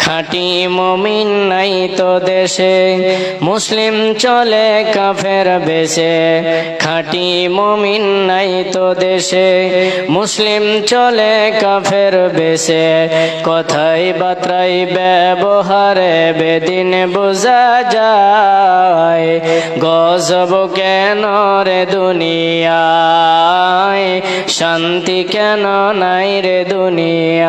খাঁটি মুমিন নাই তো দেশে, মুসলিম চলে কাফের বেশে। খাঁটি মুমিন নাই তো দেশে, মুসলিম চলে কাফের বেশে। কথাই বার্তাই ব্যবহারে বেদিন বোঝা যায়, গজব কেন রে দুনিয়ায়, শান্তি কেন নাই রে দুনিয়ায়।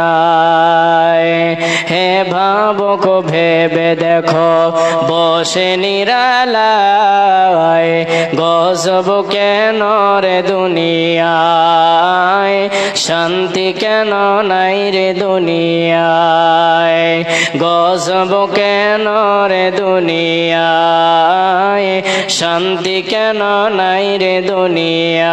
হে ভাবুক ভেবে দেখো বসে নিরালায়, গজব কেন রে দুনিয়ায়, শান্তি কেন নাই রে দুনিয়ায়। গজব কেন রে দুনিয়ায়, শান্তি কেন নাই রে দুনিয়ায়।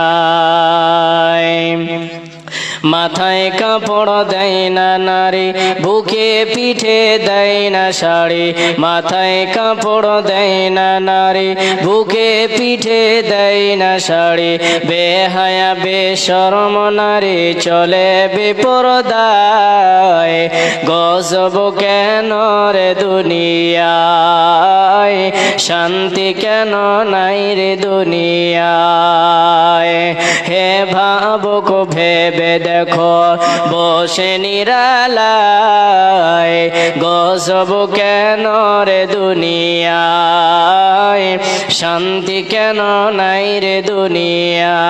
মাথায় কাপড় দেয় না নারী, বুকে পিঠে দেয় না শাড়ি। মাথায় কাপড় দেয় না নারী, বুকে পিঠে দেয় না শাড়ি। বেহায়া বেশরম নারী চলে বেপরদায়, গজব কেন রে দুনিয়ায়, শান্তি কেন নাই রে দুনিয়ায়। হে ভাবুক ভেবে দেখো বসে নিরালায়, গজব কেন রে দুনিয়ায়, শান্তি কেন নাই রে দুনিয়ায়।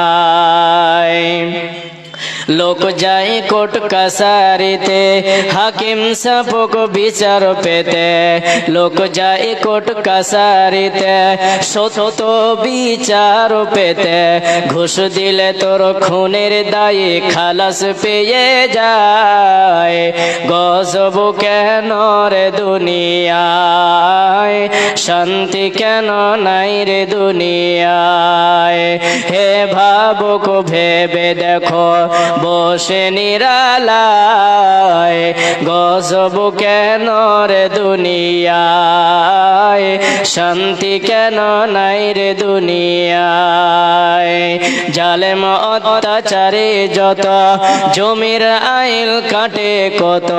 লোক যায় কোর্ট কাছারিতে হাকিম সাপক বিচার পেতে। লোক যায় কোর্ট কাছারিতে সত্য বিচার পেতে। ঘুষ দিলে তোর খুনের দায়ে খালাস পেয়ে যায়, গজব কেন রে দুনিয়ায়, শান্তি কেন নাই রে দুনিয়ায়। হে ভাবুক ভেবে দেখো বসে নিরালায়, গজব কেন রে দুনিয়ায়, শান্তি কেন নাই রে দুনিয়ায়। জালেম অত্যাচারে যত জমির আইল কাটে কত।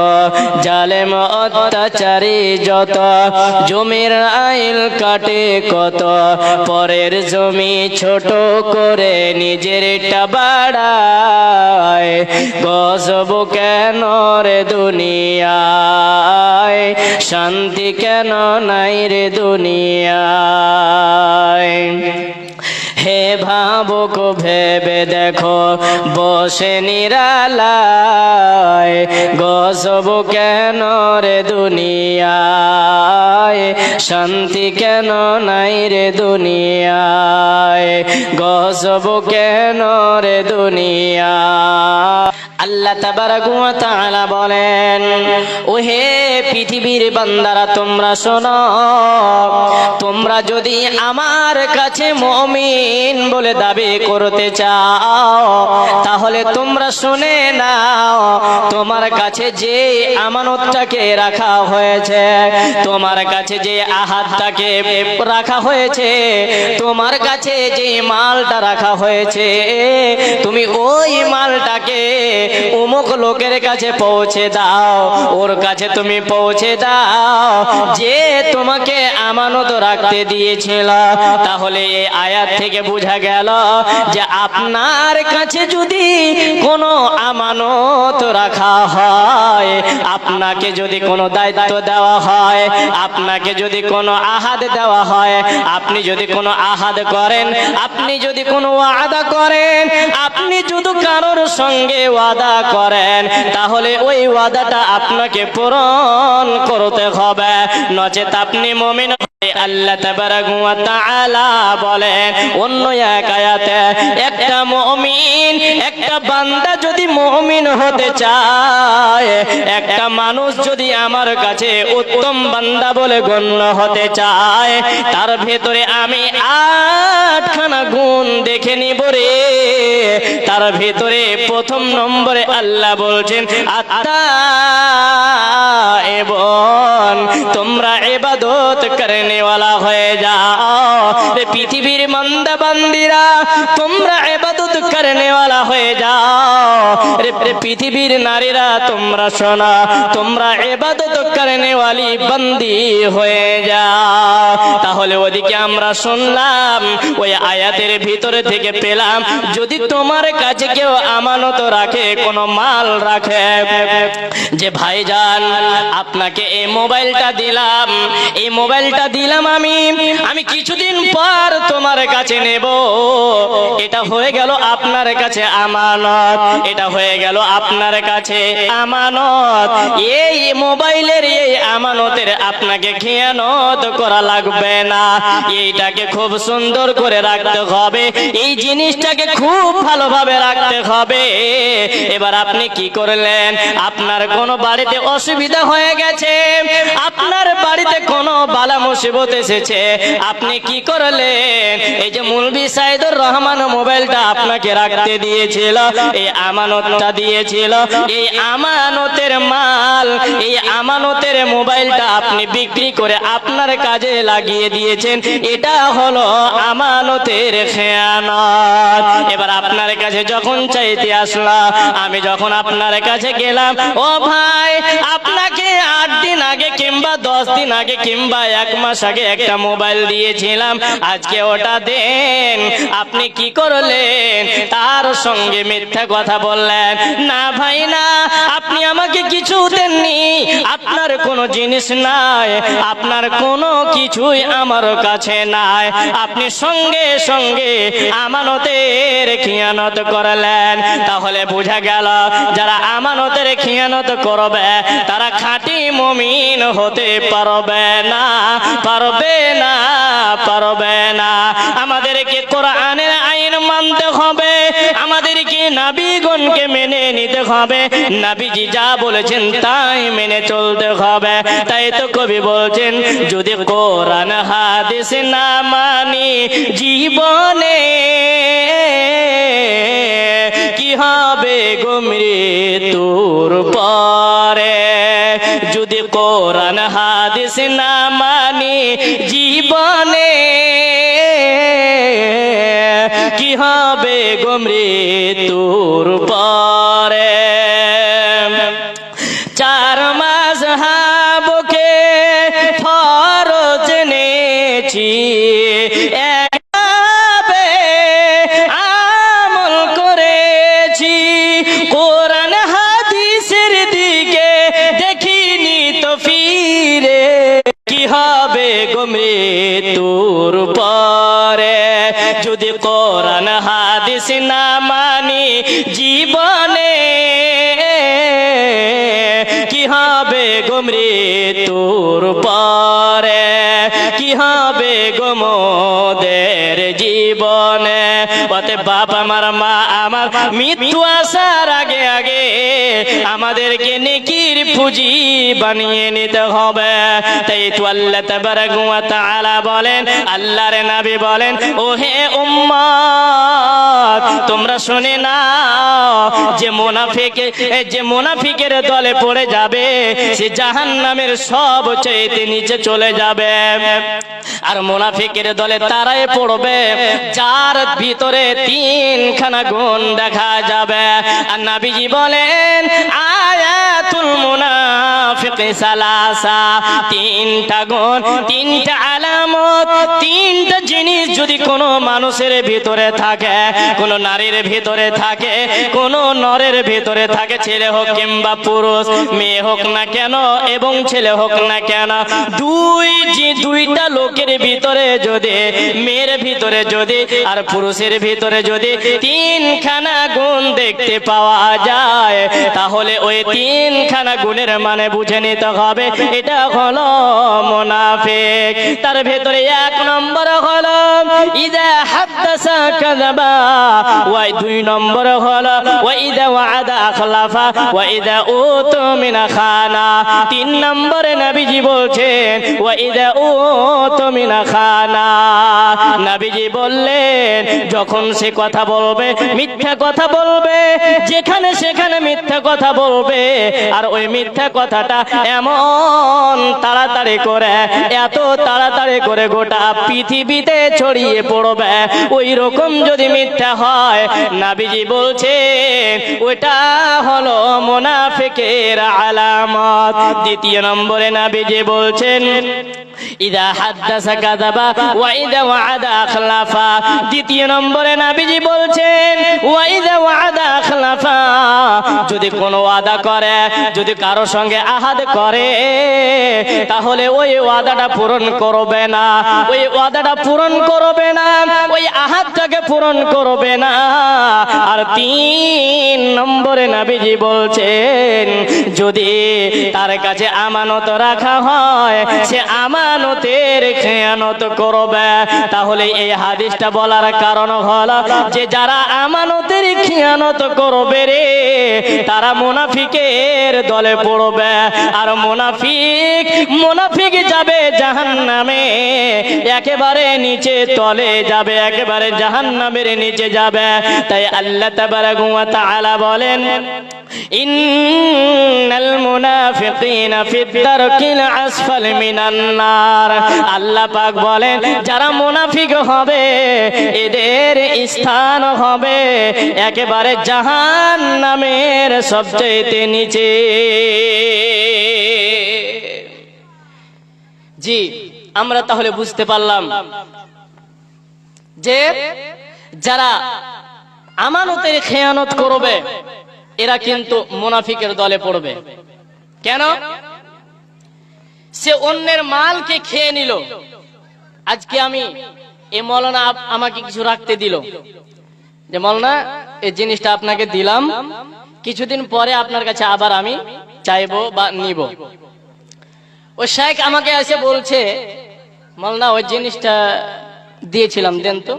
জালেম অত্যাচারে যত জমির আইল কাটে কত। পরের জমি ছোট করে নিজেরটা বাড়ায়, গজব কেন রে দুনিয়ায়, শান্তি কেন নাই রে দুনিয়ায়। হে ভাবুক ভেবে দেখো বসে নিরালায়, গজব কেন রে দুনিয়ায়, শান্তি কেন নাই রে দুনিয়ায়। গজব কেন রে দুনিয়ায়। আল্লাহ তাবারাক ওয়া তাআলা বলেন, ওহে পৃথিবীর বান্দারা তোমরা শোনো, তোমরা যদি আমার কাছে মুমিন বলে দাবি করতে চাও তাহলে তোমরা শুনে নাও, তোমার কাছে যে আমানতটাকে রাখা হয়েছে, তোমার কাছে যে আহাদটাকে রাখা হয়েছে, তোমার কাছে যে মালটা রাখা হয়েছে, তুমি ওই মালটাকে অমুক লোকের কাছে পৌঁছে দাও। ওর কাছে তুমি পৌঁছে দাও যে তোমাকে আমানত রাখতে দিয়েছিল। তাহলে এই আয়াত থেকে বোঝা গেল যে আপনার কাছে যদি কোনো আমানত রাখা হয়, আপনাকে যদি কোনো দায়িত্ব দেওয়া হয়, আপনাকে যদি কোনো আহাদ দেওয়া হয়, আপনি যদি কোনো আহাদ করেন, আপনি যদি কোনো ওয়াদা করেন, আপনি যদি কারোর সঙ্গে ওয়াদা করেন তাহলে ওই ওয়াদাটা আপনাকে পূরণ করতে হবে, নচেত আপনি মুমিন। আল্লাহ তাবারাক ওয়া তাআলা বলেন অন্য এক আয়াতে, একটা মুমিন, একটা বান্দা যদি মুমিন হতে চায়, একটা মানুষ যদি আমার কাছে উত্তম বান্দা বলে গণ্য হতে চায়, তার ভেতরে আমি 8খানা গুণ দেখে নিব রে। তার ভেতরে প্রথম নম্বরে আল্লাহ বলছেন এবং তোমরা ইবাদত করনে ওয়ালা হয়ে যাও। পৃথিবীর বান্দা বান্দিরা তোমরা ইবাদত করনে ওয়ালা হয়ে যাও। পৃথিবীর নারীরা তোমরা শোনো, তোমরা ইবাদত করনে ওয়ালি বন্দি হয়ে যাও। তাহলে ওদিকে আমরা শুনলাম, ওই আয়াতের ভিতরে থেকে পেলাম, যদি তোমার কাছে কেউ আমানত রাখে, কোনো মাল রাখে, যে ভাইজান আপনাকে এই মোবাইলটা দিলাম, এই মোবাইলটা দিলাম আমি কিছুদিন পর তোমার কাছে নেব, এটা হয়ে গেল আপনার কাছে আমানত, এটা হয়ে গেল আপনার কাছে আমানত। এই মোবাইলের এই আমানতের আপনাকে খেয়ানত করা লাগবে না, এইটাকে খুব সুন্দর করে রাখতে হবে, এই জিনিসটাকে খুব ভালোভাবে রাখতে হবে। এবার আপনি কি করলেন, আপনার কোনো বাড়িতে অসুবিধা হয়ে গেছে, আপনার বাড়িতে কোনো বালা মুসিবত এসেছে, আপনি কি করলেন, এই যে মুলবি সাইদুর রহমান মোবাইলটা আপনাকে রাখতে দিয়েছিল, এই আমানতটা দিয়েছিল, এই আমানতের মাল, এই আমানতের মোবাইলটা আপনি বিক্রি করে আপনার কাজে লাগিয়ে দিয়েছেন, এটা হলো আমানতের খেয়ানত। এবার আপনার কাছে যখন চাইতে আসলা, আমি যখন আপনার কাছে গেলাম, ও ভাই আপনাকে 8 দিন আগে কিংবা 10 দিন আগে কিংবা 1 মাস আগে একটা মোবাইল দিয়েছিলাম, আজকে ওটা দেন, আপনি কি করলেন, তার সঙ্গে মিথ্যা কথা বললেন, না ভাই না, আপনি আমাকে কিছু দেননি, আপনার কোনো জিনিস নাই, আপনার কোনো কিছুই আমার কাছে নাই, আপনি সঙ্গে সঙ্গে আমানতের খিয়ানত করলেন। তাহলে বোঝা গেল, যারা আমানতের খিয়ানত করবে তারা খাঁটি মুমিন হতে পারবে না, পারবে না, পারবে না। আমাদেরকে কোরআনের আইন মানতে হবে, আমাদেরকে নবীগণকে মেনে নিতে হবে, নবীজি যা বলেছেন তাই মেনে চলতে হবে। তাই তো কবি বলছেন, যদি কোরআন হাদিস না মানি জীবনে, কি হবে গো মৃত্যুর পরে, যদি কোরআন হাদিস না মানি জীবনে, কি হবে গো মৃত্যুর পরে। 4 মাযহাবকে ফরজ নেছি, একভাবে আমল করেছি, কোরআন হাদিসের দিকে দেখিনি তো ফিরে, কি হবে গো মৃত্যুর পরে, যদি কোরআন হাদিস না মানি জীবনে, কি হবে গো মৃত্যুর পরে, কি হবে গো মোদের জীবনে। অতএব বাপ আমার, মা আমার, মৃত্যু আসার আগে আগে আমাদেরকে নেকির পুঁজি বানিয়ে নিতে হবে। তাই তো আল্লাহ তাবারাক ওয়া তাআলা বলেন, আল্লাহর নবী বলেন, ও হে উম্মত তোমরা শুনে নাও, যে মুনাফিকের দলে পড়ে যাবে সে জাহান্নামের সবচেয়ে নিচে চলে যাবে। আর মুনাফিকের দলে তারাই পড়বে যার ভিতরে 3খানা গুণ দেখা যাবে। আর নবীজি বলেন, আয়াতুল মুনাফিকি সালাসা, 3টা গুণ, 3টা আলামত, 3টা জিনিস যদি কোনো মানুষের ভিতরে থাকে, কোনো নারীর ভিতরে থাকে, কোনো নরের ভিতরে থাকে, ছেলে হোক কিংবা পুরুষ, মেয়ে হোক না কেন এবং ছেলে হোক না কেন, দুইটা লোকের ভিতরে যদি, মেয়ের ভিতরে যদি আর পুরুষের ভিতরে যদি 3খানা গুণ দেখতে পাওয়া যায়, তাহলে ওই 3খানা গুণের মানে বুঝে নিতে হবে এটা হলো মুনাফিক। তার ভিতরে 1 নম্বর হলো ইযা হাদাসা কাযাবা, ওয়া 2 নম্বর হলো ওয়া ইযা ওয়া'আদা আখলাফা, ওয়া ইযা উতুমিনা খানা। 3 নম্বরে নবীজি বলছেন ওয়া ইযা উতুমিনা খানা। নবীজি বললেন, যখন সে কথা বলবে মিথ্যা কথা বলবে, যেখানে সেখানে মিথ্যা কথা বলবে, আর ওই মিথ্যা কথাটা এমন তাড়াতাড়ি তাড়াতাড়ি করে এত তাড়াতাড়ি করে গোটা পৃথিবীতে ছড়িয়ে পড়বে, ওই রকম যদি মিথ্যা হয় নবীজি বলছেন ওটা হলো মুনাফিকের আলামত। দ্বিতীয় নম্বরে নবীজি বলছেন ইদা হাদ্দাসা কাযাবা ওয়া ইদা ওয়া'আদা আখলাফা। দ্বিতীয় নম্বরে নবীজি বলছেন ওয়া ইদা ওয়া'আদা আখলাফা, যদি কোনো ওয়াদা করে, যদি কারো সঙ্গে আহাদ করে, তাহলে ওই ওয়াদাটা পূরণ করবে না, ওই ওয়াদাটা পূরণ করবে না, ওই আহাদটাকে পূরণ করবে না। আর তিন নম্বরে নবীজি বলছেন যদি তার কাছে আমানত রাখা হয় সে আমানতের খেয়ানত করবে। তাহলে এই হাদিসটা বলার কারণ হলো যে যারা আমানতের খেয়ানত করবে রে তারা মুনাফিকের দলে পড়বে। আর মুনাফিক যাবে জাহান্নামে, একেবারে নিচে তলে যাবে, একেবারে জাহান্নামের নিচে যাবে। তাই আল্লাহ তাবারাক ওয়া তাআলা বলেন ইন্নাল মুনাফিকিনা ফিদ দারকিল আসফাল মিনান নার। আল্লাহ পাক বলেন যারা মুনাফিক হবে এদের স্থান হবে একেবারে জাহান্নামের সবচেয়ে নিচে। জি, আমরা তাহলে বুঝতে পারলাম যে যারা আমানতের খেয়ানত করবে এরা কিন্তু মুনাফিকের দলে পড়বে। কেন? সে অন্যের মালকে খেয়ে নিল। আজকে আমি এই মৌলানা আমাকে কিছু রাখতে দিল, যে মৌলানা এই জিনিসটা আপনাকে দিলাম, কিছুদিন পরে আপনার কাছে আবার আমি চাইবো বা নিব। ওই শেখ আমাকে এসে বলছে মৌলানা ওই জিনিসটা দিয়েছিলাম দেন তো।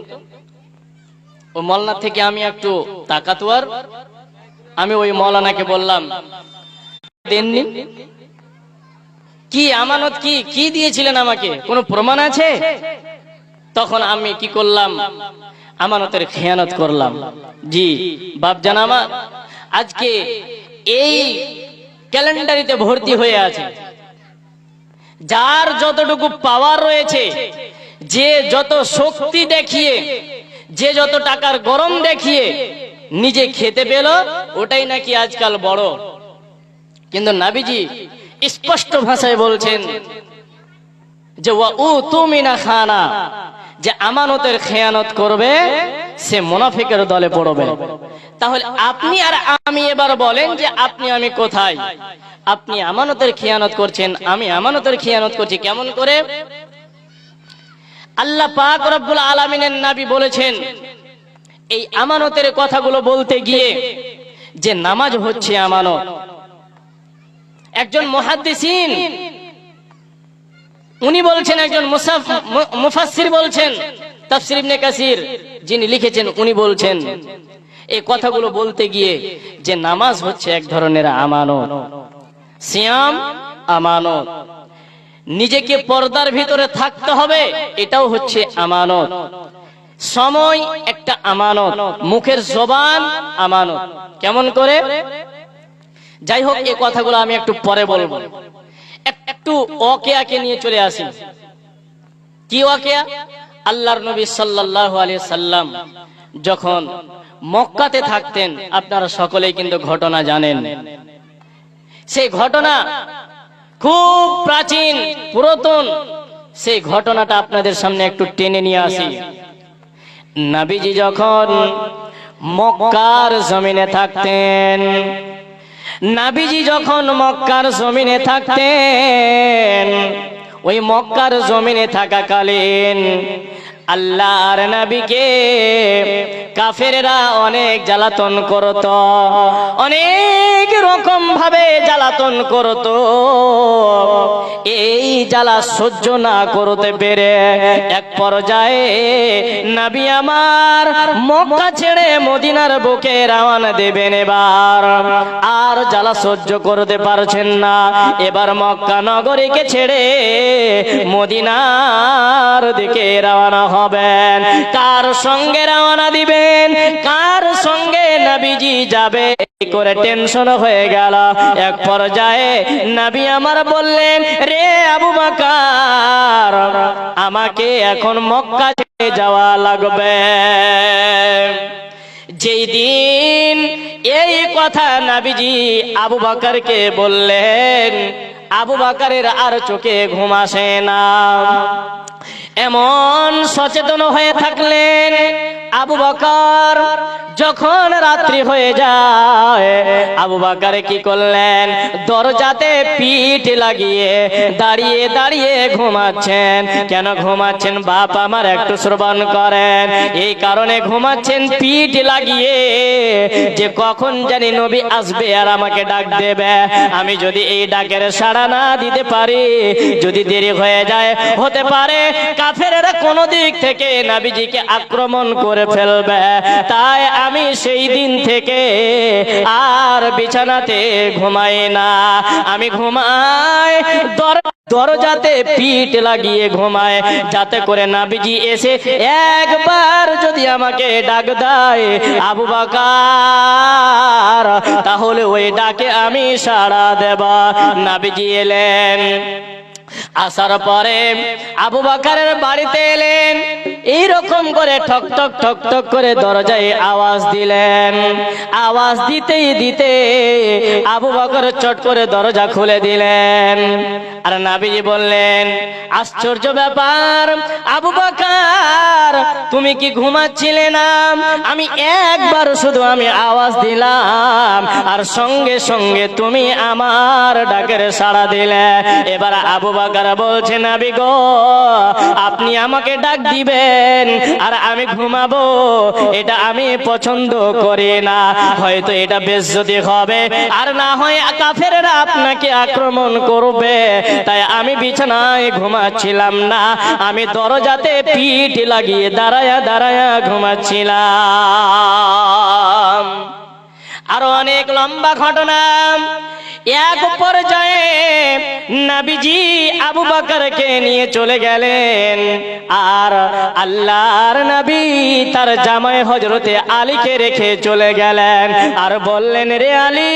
ও মৌলানা থেকে আমি একটু তাকাতোয়ার, আমি ওই মৌলানাকে বললাম দেননি। কি আমানত, কি দিয়েছিলেন আমাকে, কোনো প্রমাণ আছে? তখন আমি কি করলাম, আমানতের খেয়ানত করলাম। জি বাপজান আমার আজকে এই ক্যালেন্ডারিতে ভর্তি হয়ে আছে যার যতটুকু পাওয়ার রয়েছে, যে যত শক্তি দেখিয়ে, যে যত টাকার গরম দেখিয়ে নিজে খেতে পেল ওটাই নাকি আজকাল বড়। কিন্তু নবীজি স্পষ্ট ভাষায় বলছেন যে ওয়া উতুমিনা খানা, যে আমানতের খেয়ানত করবে সে মুনাফিকের দলে পড়বে। তাহলে আপনি আর আমি এবার বলেন যে আপনি আমি কোথায়? আপনি আমানতের খেয়ানত করছেন, আমি আমানতের খেয়ানত করছি কেমন করে? আল্লাহ পাক রব্বুল আলামিনের নবী বলেছেন এই আমানতের কথাগুলো বলতে গিয়ে যে নামাজ হচ্ছে আমানত। একজন মুহাদ্দিসিন উনি বলছেন, একজন মুফাসসির বলছেন, তাফসীর ইবনে কাসির যিনি লিখেছেন উনি বলছেন এই কথাগুলো বলতে গিয়ে যে নামাজ হচ্ছে এক ধরনের আমানত, সিয়াম আমানত, নিজেকে পর্দার ভিতরে থাকতে হবে এটাও হচ্ছে আমানত, সময় একটা আমানত, মুখের জবান আমানত। কেমন করে? যাই হোক এই কথাগুলো আমি একটু পরে বলবো। একটু ওয়াকিয়াকে নিয়ে চলে আসি। কি ওয়াকিয়া? আল্লাহর নবী সাল্লাল্লাহু আলাইহি সাল্লাম যখন মক্কাতে থাকতেন, আপনারা সকলেই কিন্তু ঘটনা জানেন। সেই ঘটনা খুব প্রাচীন পুরাতন, সেই ঘটনাটা আপনাদের সামনে একটু টেনে নিয়ে আসি। নবীজি যখন মক্কার জমিনে থাকতেন, নবীজি যখন মক্কার জমিনে থাকতেন, ওই মক্কার জমিনে থাকাকালীন আল্লাহর নবীকে কাফেররা অনেক জ্বালাতন করত, অনেক রকম ভাবে জ্বালাতন করত। এই জ্বালা সহ্য না করতে পেরে এক পর্যায়ে নবী আমার মক্কা ছেড়ে মদিনার বুকে রওনা দেবেন। এবার আর জ্বালা সহ্য করতে পারছেন না, এবার মক্কা নগরীকে ছেড়ে মদিনার দিকে রওনা হবেন। কার সঙ্গে রওনা দিবেন, কার সঙ্গে নবীজি যাবে? করে টেনশন হয়ে গেল। এক পর্যায়ে নবী আমার বললেন, রে আবু বকর, আমাকে এখন মক্কা ছেড়ে যাওয়া লাগবে। যেই দিন এই কথা নবীজি আবু বকরকে বললেন, আবু বকরের আর চোখে ঘুম আসে না। এমন সচেতন হয়ে থাকলেন আবু বকর। যখন রাত্রি হয়ে যায়, আবু বকর কি করলেন, দরজাতে পিঠ লাগিয়ে দাঁড়িয়ে দাঁড়িয়ে ঘুমাচ্ছেন। কেন ঘুমাচ্ছেন বাপ আমার, একটু শ্রবণ করেন। এই কারণে ঘুমাচ্ছেন পিঠ লাগিয়ে, যে কখন জানি নবী আসবে আর আমাকে ডাক দেবে। আমি যদি এই ডাকের সাড়া না দিতে পারি, যদি দেরি হয়ে যায়, হতে পারে কাফেরেরা কোন দিক থেকে নবীজিকে আক্রমণ করে ফেলবে। তাই আমি সেই দিন থেকে আর বিছানাতে ঘুমাই না। আমি ঘুমাই দরজাতে পিঠ লাগিয়ে ঘুমায়, যাতে করে নবীজি এসে একবার যদি আমাকে ডাক দেয় আবু বকর, তাহলে ওই ডাকে আমি সাড়া দেব। নবীজি এলেন। আসার পরে আবু বকরের বাড়িতে এলেন। এইরকম করে ঠক ঠক ঠক ঠক করে দরজায় আওয়াজ দিলেন। আওয়াজ দিতেই দিতে আবু বকর চট করে দরজা খুলে দিলেন। আর নবীজি বললেন, আশ্চর্য ব্যাপার আবু বকর, তুমি কি ঘুমাচ্ছিলে না? আমি একবার শুধু আমি আওয়াজ দিলাম আর সঙ্গে সঙ্গে তুমি আমার ডাকের সাড়া দিলে। এবার আবু বকর বলছে, নবী গো, আপনি আমাকে ডাক দিবেন আর আমি ঘুমাবো, এটা আমি পছন্দ করি না। হয়তো এটা বেইজ্জতি হবে, আর না হয় কাফেররা আপনাকে আক্রমণ করবে। তাই আমি বিছানায় ঘুমাচ্ছিলাম না, আমি দরজাতে পিঠ লাগিয়ে দাঁড়ায়া দাঁড়ায়া ঘুমাচ্ছিলাম। আরো অনেক লম্বা ঘটনা। এক পর্যায়ে নবীজি আবু বকরকে নিয়ে চলে গেলেন, আর আল্লাহর নবী তার জামাই হযরতে আলীকে রেখে চলে গেলেন। আর বললেন, রে আলী,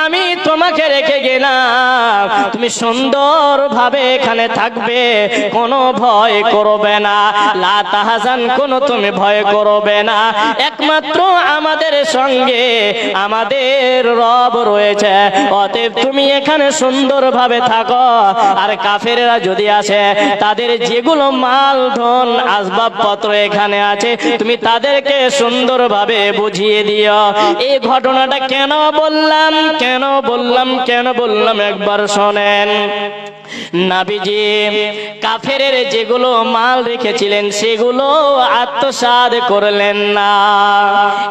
আমি তোমাকে রেখে গেলাম, তুমি সুন্দরভাবে এখানে থাকবে, কোনো ভয় করবে না। লা তাহজান, কোনো তুমি ভয় করবে না। একমাত্র আমাদের সঙ্গে আমাদের রব রয়েছে, অতএব তুমি এখানে সুন্দরভাবে থাকো। আর কাফেররা যদি আসে, তাদের যেগুলো মাল ধন আসবাবপত্র এখানে আছে, তুমি তাদেরকে সুন্দরভাবে বুঝিয়ে দিও। এই ঘটনাটা কেন বললাম একবার শোনেন। নবীজি কাফেরের যেগুলো মাল রেখেছিলেন সেগুলো আত্মসাৎ করলেন না।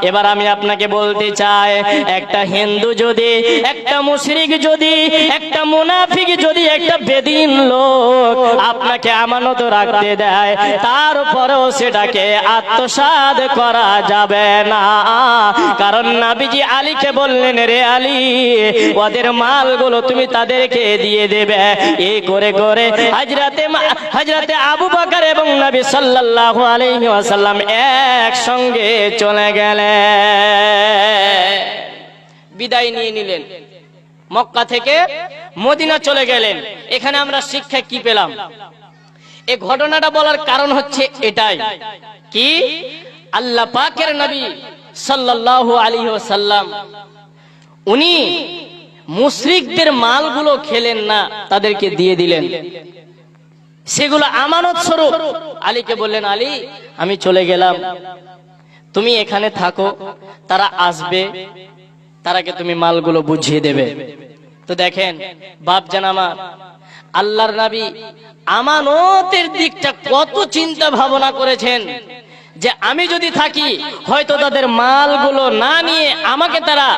এবার আমি আপনাকে বলতে চাই, একটা হিন্দু যদি, একটা মুশরিক যদি, একটা মুনাফিক যদি, একটা বেদিন লোক আপনাকে আমানত রাখতে দেয়, তারপরেও সেটাকে আত্মসাৎ করা যাবে না। কারণ নবীজি আলীকে বললেন, রে আলী, ওদের মালগুলো তুমি তাদেরকে দিয়ে দেবে। এই করে করে হযরতে আবু বকর এবং নবী সাল্লাল্লাহু আলাইহি ওয়াসাল্লাম একসঙ্গে চলে গেলেন, বিদায় নিয়ে নিলেন, মক্কা থেকে মদিনা চলে গেলেন। এখানে আমরা শিক্ষা কি পেলাম? এই ঘটনাটা বলার কারণ হচ্ছে এটাই, কি আল্লাহ পাকের নবী সাল্লাল্লাহু আলাইহি ওয়াসাল্লাম উনি মুশরিকদের মালগুলো খেলেন না, তাদেরকে দিয়ে দিলেন। সেগুলো আমানত স্বরূপ আলীকে বললেন, আলী, আমি চলে গেলাম, তুমি এখানে থাকো, তারা আসবে, তারাকে তুমি মালগুলো বুঝিয়ে দেবে। তো দেখেন বাপজান আমার, আল্লাহর নবী আমানতের দিকটা কত চিন্তা ভাবনা করেছেন, যে আমি যদি থাকি হয়তো তাদের মালগুলো না নিয়ে আমাকে তারা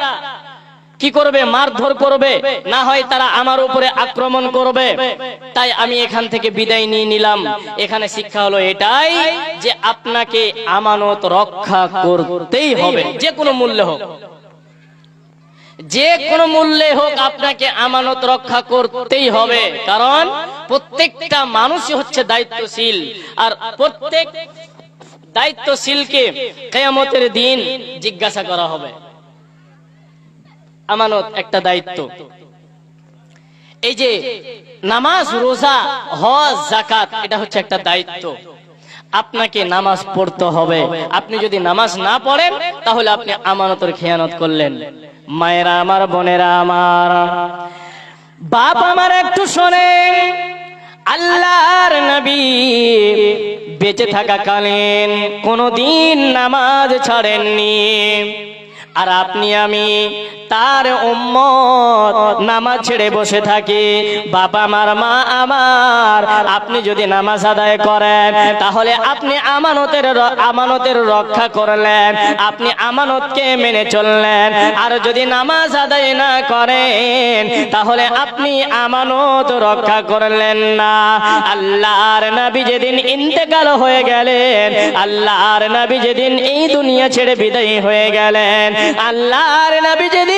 কি করবে, মারধর করবে, না হয় তারা আমার উপরে আক্রমণ করবে। তাই আমি এখান থেকে বিদায় নিয়ে নিলাম। এখানে শিক্ষা হলো এটাই, যে আপনাকে আমানত রক্ষা করতেই হবে, যে কোনো মূল্যে হোক, যে কোনো মূল্যে হোক আপনাকে আমানত রক্ষা করতেই হবে। কারণ প্রত্যেকটা মানুষই হচ্ছে দায়িত্বশীল, আর প্রত্যেক দায়িত্বশীলকে কিয়ামতের দিন জিজ্ঞাসা করা হবে। আমানত একটা দায়িত্ব। এই যে নামাজ, রোজা, হজ, যাকাত, এটা হচ্ছে একটা দায়িত্ব। আপনাকে নামাজ পড়তে হবে। আপনি যদি নামাজ না পড়েন তাহলে আপনি আমানতের খেয়ানত করলেন। মায়েরা আমার, বোনেরা আমার, বাপ আমার, একটু শোনেন। আল্লাহর নবী বেঁচে থাকাকালীন কোনদিন নামাজ ছাড়েননি। আর আপনি আমি তার উম্মত নামাজ ছেড়ে বসে থাকি। বাবা আমার, মা আমার, আপনি যদি নামাজ আদায় করেন তাহলে আপনি আমানতের রক্ষা করলেন, আপনি আমানতকে মেনে চললেন। আর যদি নামাজ আদায় না করেন তাহলে আপনি আমানত রক্ষা করলেন না। আল্লাহর নবী যেদিন ইন্তেকাল হয়ে গেলেন, আল্লাহর নবী যেদিন এই দুনিয়া ছেড়ে বিদায়ী হয়ে গেলেন, আল্লাহর নবী যেদিন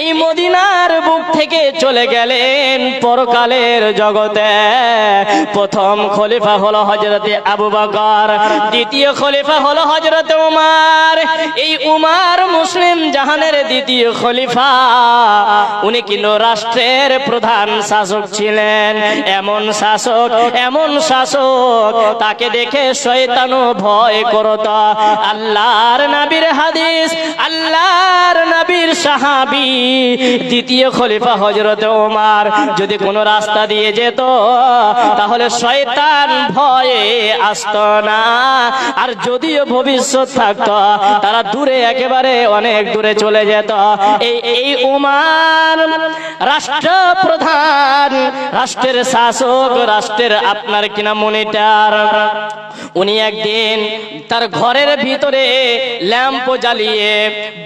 এই মদিনার বুক থেকে চলে গেলেন পরকালের জগতে, প্রথম খলিফা হলো হযরতে আবু বকর, দ্বিতীয় খলিফা হলো হযরতে উমর। এই উমর মুসলিম জাহানের দ্বিতীয় খলিফা। উনি কিন্তু রাষ্ট্রের প্রধান শাসক ছিলেন। এমন শাসক তাকে দেখে শয়তানও ভয় করত। আল্লাহর নবীর হাদিস, আল্লাহর নবীর সাহাবী দ্বিতীয় খলিফা হযরতে ওমর যদি কোনো রাস্তা দিয়ে যেত তাহলে শয়তান ভয়ে আসতো না। আর যদিও ভবিষ্যৎ থাকতো তারা দূরে, একেবারে অনেক দূরে চলে যেত। এই ওমর রাষ্ট্রপ্রধান, রাষ্ট্রের শাসক, রাষ্ট্রের আপনার কিনা মনিটর। উনি একদিন তার ঘরের ভিতরে ল্যাম্প জ্বালিয়ে,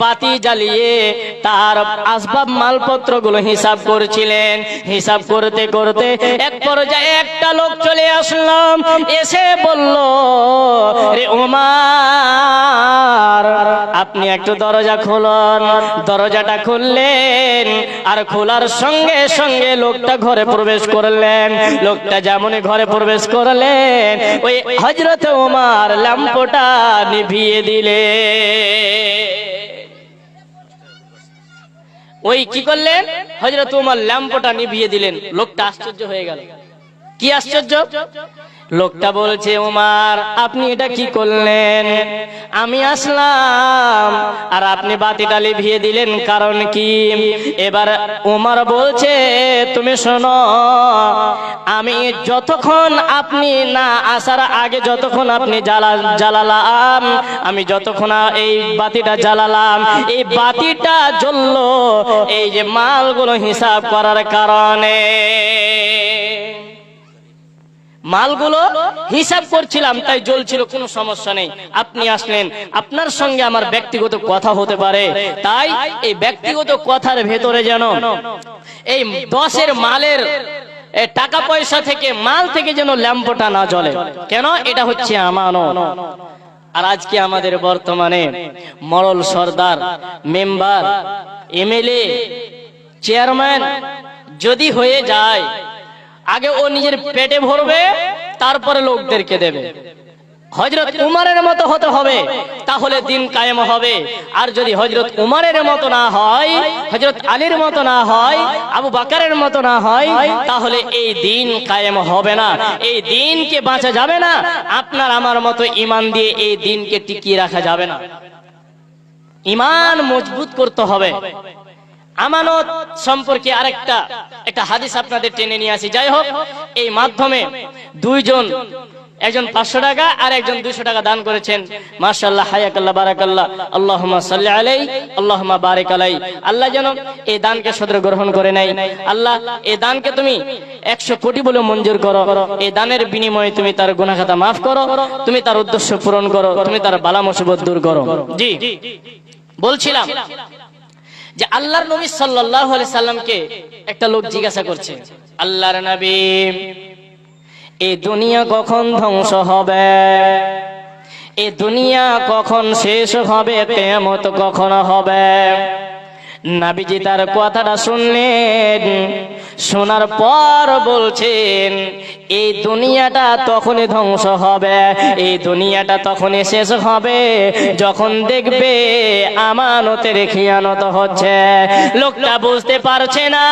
বাতি জ্বালিয়ে তার আসবাব মালপত্রগুলো হিসাব করছিলেন। হিসাব করতে করতে এক পর্যায়ে একটা লোক চলে আসলো, এসে বলল, রে ওমর, আপনি একটু দরজা খুলুন। দরজাটা খুললেন, আর খোলার সঙ্গে সঙ্গে লোকটা ঘরে প্রবেশ করলেন। লোকটা যেমনই ঘরে প্রবেশ করলেন, ওই হযরতে ওমর ল্যাম্পটা নিভিয়ে দিলেন। ওই কি করলেন? হযরত ওমর ল্যাম্পটা নিভিয়ে দিলেন। লোকটা আশ্চর্য হয়ে গেল। কি আশ্চর্য? লোকটা বলছে, ওমর আপনি এটা কি করলেন? আমি আসলাম আর আপনি বাতিটা নিভিয়ে দিলেন, কারণ কি? এবার ওমর বলছে, তুমি শোনো, আমি যতক্ষণ আপনি না আসার আগে যতক্ষণ আপনি জ্বালালাম, আমি যতক্ষণ এই বাতিটা জ্বালালাম, এই বাতিটা জ্বললো এই যে মালগুলো হিসাব করার কারণে। মালগুলো হিসাব করছিলাম তাই জ্বলছিল, কোনো সমস্যা নেই। আপনি আসলেন, আপনার সঙ্গে আমার ব্যক্তিগত কথা হতে পারে, তাই এই ব্যক্তিগত কথার ভেতরে যেন এই 10-এর মালের টাকা পয়সা থেকে, মাল থেকে যেন ল্যাম্পটা না জ্বলে। কেন? এটা হচ্ছে আমানত। আর আজকে আমাদের বর্তমানে মরল সর্দার, মেম্বার, এমএলএ, চেয়ারম্যান যদি হয়ে যায়, আগে ও নিজের পেটে ভরবে, তারপরে লোকদেরকে দেবে। হযরত উমরের মতো হতে হবে, তাহলে দিন কায়েম হবে। আর যদি হযরত উমরের মতো না হয়, হযরত আলীর মতো না হয়, আবু বকরের মতো না হয়, তাহলে এই দিন কায়েম হবে না, এই দিনকে বাঁচা যাবে না। আপনার আমার মতো ঈমান দিয়ে এই দিনকে টিকিয়ে রাখা যাবে না। ঈমান মজবুত করতে হবে। আমানত সম্পর্কে একটা হাদিস আপনাদের টেনে নিয়ে আসি। যাই হোক, এই মাধ্যমে দুইজন, একজন 500 টাকা আর একজন 200 টাকা দান করেছেন। মাশাআল্লাহ, হায়াকাল্লাহ, বারাকাল্লাহ, আল্লাহুম্মা সাল্লি আলাইহি, আল্লাহুম্মা বারিক আলাইহি। আল্লাহ যেন এই দানকে সদর গ্রহণ করে নেয়। আল্লাহ এই দানকে তুমি 100 কোটি বলে মঞ্জুর করো। এই দানের বিনিময়ে তুমি তার গুনাহ খাতা মাফ করো, তুমি তার উদ্দেশ্য পূরণ করো, তুমি তার বালা মুসিবত দূর করো। জি, বলছিলাম যে আল্লাহর নবী সাল্লাল্লাহু আলাইহি সাল্লামকে একটা লোক জিজ্ঞাসা করছে, আল্লাহর নবী, এই দুনিয়া কখন ধ্বংস হবে? এই দুনিয়া কখন শেষ হবে? কিয়ামত কখন হবে? নবীজি তার কথাটা শুনলেন, শোনার পর বলছেন, এই দুনিয়াটা তখনই ধ্বংস হবে, এই দুনিয়াটা তখনই শেষ হবে যখন দেখবে আমানতের খিয়ানত হচ্ছে। লোকটা বুঝতে পারছে না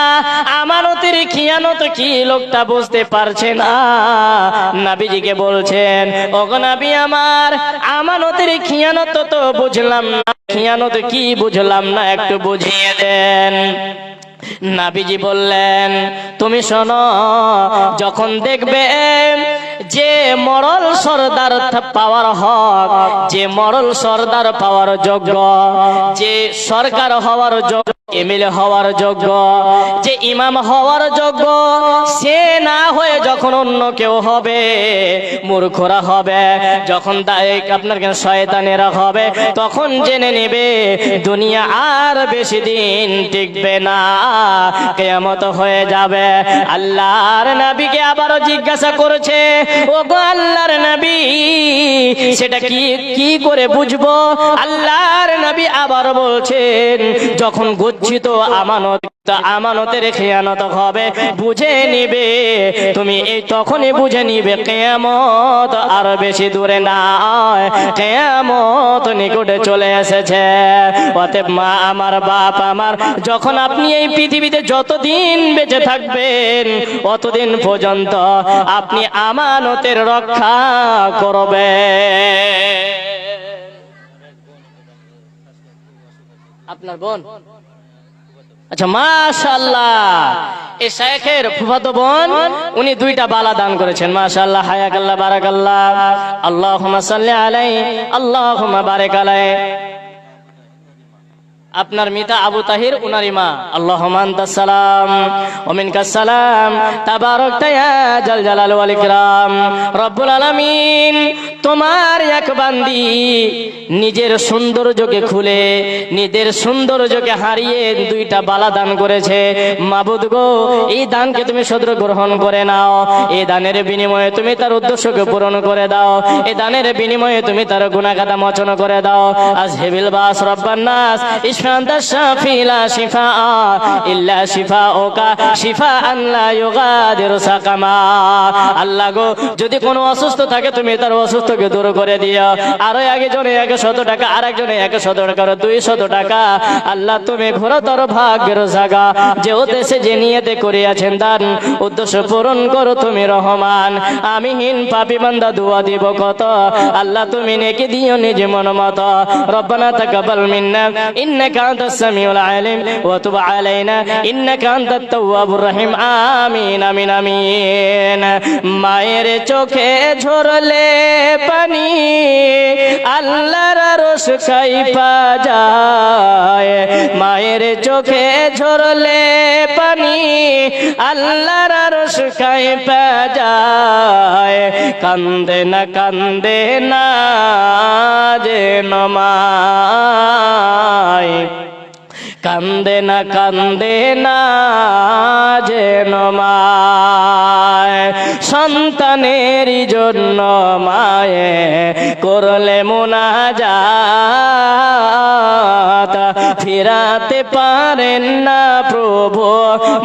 আমানতের খিয়ানত কি, লোকটা বুঝতে পারছে না। নবীজিকে বলছেন, ওগো নবী আমার, আমানতের খিয়ানত তো বুঝলাম না, খিয়ানত কি বুঝলাম না, একটু বুঝিয়ে দেন। নবীজি বললেন, তুমি শোনো, যখন দেখবে যে মরল সরদার পাওয়ার হক, যে মরল সরদার পাওয়ার যোগ্য, যে সরকার হওয়ার যোগ্য, এমএলএ হওয়ার যোগ্য, যে ইমাম হওয়ার যোগ্য, সে না হয়ে যখন অন্য কেউ হবে, মূর্খরা হবে, যখন আপনার শয়তানেরা হবে, তখন জেনে নেবে দুনিয়া আর বেশি দিন টিকবে না, কিয়ামত হয়ে যাবে। আল্লাহর নবীকে আবারও জিজ্ঞাসা করেছে, ওগো আল্লাহর নবী, সেটা কি করে বুঝবো? আল্লাহর নবী আবার বলছেন, যখন গচ্ছিত আমানতের খেয়ানত হবে, বুঝে নিবে তুমি, এই তখনই বুঝে নিবে কিয়ামত আর বেশি দূরে নয়, কিয়ামত নিকটে চলে এসেছে। অতএব মা আমার, বাপ আমার, যখন আপনি এই পৃথিবীতে যতদিন বেঁচে থাকবেন অতদিন পর্যন্ত আপনি আমানতের রক্ষা করবেন। আপনার বোন, আচ্ছা মাশাআল্লাহ, এই শেখের ফুফাতো বোন, উনি দুইটা বালা দান করেছেন। মাশাআল্লাহ, হায়াকাল্লাহ, বারাকাল্লাহ, আল্লাহুম্মা সাল্লি আলাইহি, আল্লাহুম্মা বারিক আলাইহি। আপনার মিতা আবু তাহির, উনার মা। আল্লাহুম্মা আনতাস সালাম ওয়া মিনকাস সালাম, তাবারাকতা ইয়া জাল জালাল ওয়াল ইকরাম। রব্বুল আলামিন, তোমার এক বান্দি নিজের সৌন্দর্যকে খুলে, নিজের সৌন্দর্যকে হারিয়ে দুইটা বালা দান করেছে। মাবুদ গো, এই দানকে তুমি সদর গ্রহণ করে নাও, এই দানের বিনিময়ে তুমি তার উদ্দেশ্যকে পূরণ করে দাও, এই দানের বিনিময়ে তুমি তার গুনাহ খাতা মোচন করে দাও। আজহিবিল বাস রব্বান নাস, ইশফা'আনতা শাফি লা শিফা ইল্লা শিফাউকা শিফাআন লা ইউগাদিরু সাকামা। আল্লাহ গো, যদি কোনো অসুস্থ থাকে তুমি তার অসুস্থকে দূর করে দিও। আরো একজনে 100 টাকা, আরেকজনে 100 টাকা, 200 টাকা। আল্লাহ তুমি ঘোরতর ভাগ্যের জায়গা, যে উদ্দেশ্যে যে নিয়তে করিয়াছেন দান, উদ্দেশ্য পূরণ করো তুমি রহমান। আমি হীন পাপী বান্দা দোয়া দিব কত, আল্লাহ তুমি নেকি দিও নিজ মন মতো। রব্বানা তাকাব্বাল মিন্না ইন্নাকা আনতাস সামিউল আলিম ওয়া তুব আলাইনা ইন্নাকা আনতাত তাওয়াবুর রহিম। আমিন আমিন আমিন। মায়ের চোখে ঝরলে পানি আল্লাহর আরশ কাঁইপা যায়, মায়ের চোখে ঝরলে পানি আল্লাহর আরশ কাঁইপা যায়। কান্দে না যেন মায়, কান্দে না যেন মায়। সন্তানের জন্য মায়ে করলে মুনাজাত, ফিরাতে পারেন না প্রভু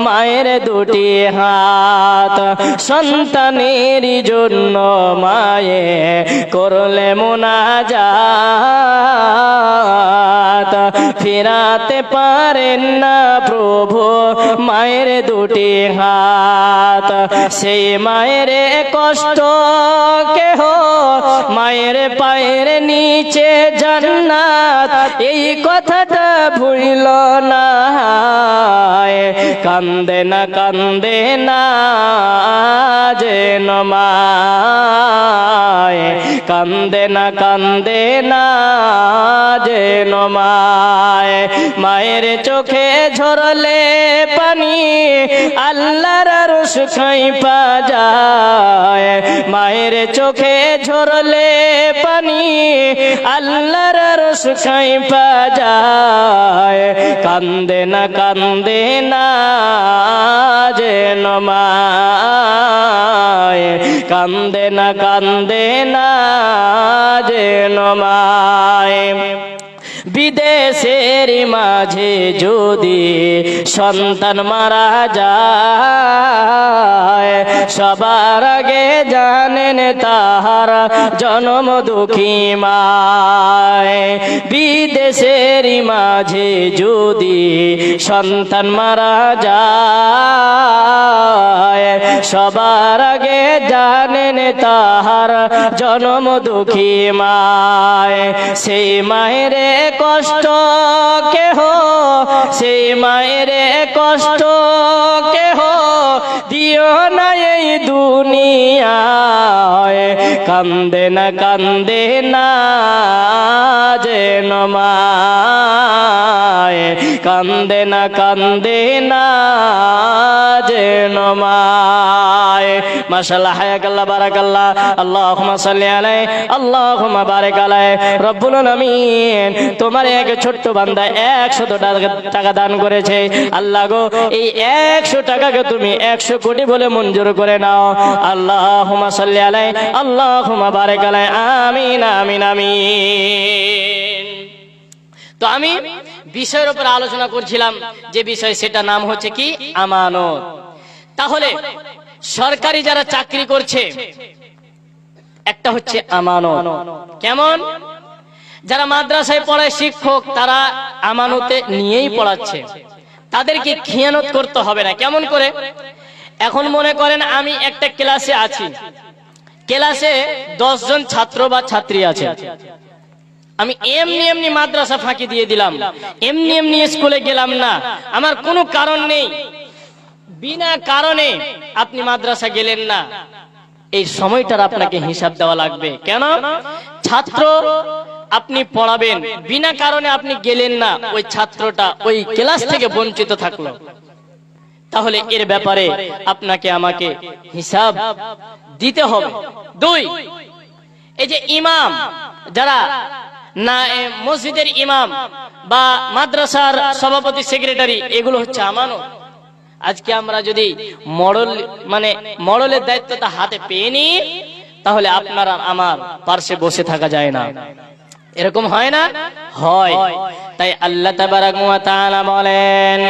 মায়ের দুটি হাত। সন্তানের জন্য মায়ে করলে মুনাজাত, ফিরাতে পারেন না প্রভু মায়ের দুটি হাত। সেই মায়ের কষ্ট কেহ মায়ের পায়ের নিচে জান্নাত, এই কথাটা ভুল না। কান্দে না যেন মায়, কান্দে না যেন মায়। মায়ের চোখে ঝরলে পানি আল্লাহর আরশ কাঁইপা যায়, মায়ের চোখে ঝরলে পানি আল্লাহর আরশ কাঁইপা যায়। কান্দে না যেন মায়, কান্দে না যেন মায়। বিদেশের দেশের মাঝে যদি সন্তান মারা যায়, সবার আগে জানেন তাহার জন্ম দুঃখী মায়। বিদেশের মাঝে যদি সন্তান মারা যায়, সবার আগে জানেন তাহার জন্ম দুঃখী মায়। সেই মায়ের কষ্ট কেহ, সেই মায়ের কষ্ট কেহ দিও না এই দুনিয়ায়। কান্দে না যেন মায়, কান্দে না যেন মায়। মাশাআল্লাহ, হায়াকাল্লাহ, বারাকাল্লাহ, আল্লাহুম্মা সাল্লি আলাইহি, আল্লাহুম্মা বারিক আলাইহি। রব্বুল আলামিন তোমার এক ছোট্ট বান্দা 100 টাকা দান করেছে। আল্লাহ গো, এই 100 টাকাকে তুমি 100 কোটি বলে মঞ্জুর করে নাও। আল্লাহুম্মা সাল্লি আলাইহি, আল্লাহুম্মা বারিক আলাইহি। আমিন আমিন আমিন। তো আমি বিষয়ের উপর আলোচনা করছিলাম, যে বিষয় সেটা নাম হচ্ছে কি আমানত। তাহলে সরকারি যারা চাকরি করছে, একটা হচ্ছে আমানত। কেমন? যারা মাদ্রাসায় পড়ায় শিক্ষক, তারা আমানতে নিয়েই পড়াচ্ছে, তাদেরকে খিয়ানত করতে হবে না। কেমন করে? এখন মনে করেন আমি একটা ক্লাসে আছি, ক্লাসে 10 জন ছাত্র বা ছাত্রী আছে, আমি এমনি মাদ্রাসা ফাঁকি দিয়ে দিলাম, এমনি স্কুলে গেলাম না, আমার কোনো কারণ নেই, বিনা কারণে আপনি মাদ্রাসা গেলেন না, এই সময়টার আপনাকে হিসাব দেওয়া লাগবে। কেন? ছাত্র আপনি পড়াবেন, বিনা কারণে আপনি গেলেন না, ওই ছাত্রটা ওই ক্লাস থেকে বঞ্চিত থাকলো, তাহলে এর ব্যাপারে আপনাকে আমাকে হিসাব দিতে হবে। 2, এই যে ইমাম, যারা না মসজিদের ইমাম বা মাদ্রাসার সভাপতি সেক্রেটারি, এগুলো হচ্ছে আমানত। আজকে আমরা যদি মডলের দায়িত্বটা হাতে পেয়ে নিই, তাহলে আপনার আমার পার্শ্বে বসে থাকা যায় না। এরকম হয় না? হয়। তাই আল্লাহ তাবারাক ওয়া তাআলা বলেন,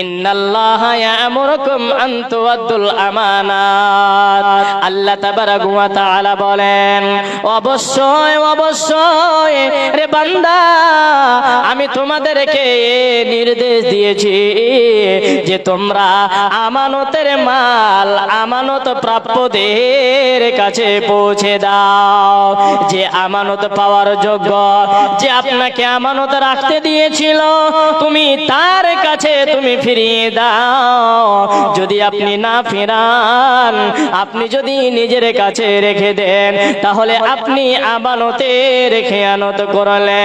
ইন্নাল্লাহা ইয়া'মুরুকুম আন তুআদ্দুল আমানাত। আল্লাহ তাবারাক ওয়া তাআলা বলেন, অবশ্যই রে বান্দা, আমি তোমাদেরকে নির্দেশ দিয়েছি যে তোমরা আমানতের মাল আমানত প্রাপ্যদের কাছে পৌঁছে দাও। যে আমানত পাওয়ার যোগ্য, যে আপনাকে আমানত রাখতে দিয়েছিল, তুমি তার কাছে তুমি ফিরিয়ে দাও। যদি আপনি না ফেরান, আপনি যদি নিজের কাছে রেখে দেন, তাহলে আপনি আমানতের খেয়ানত করলেন।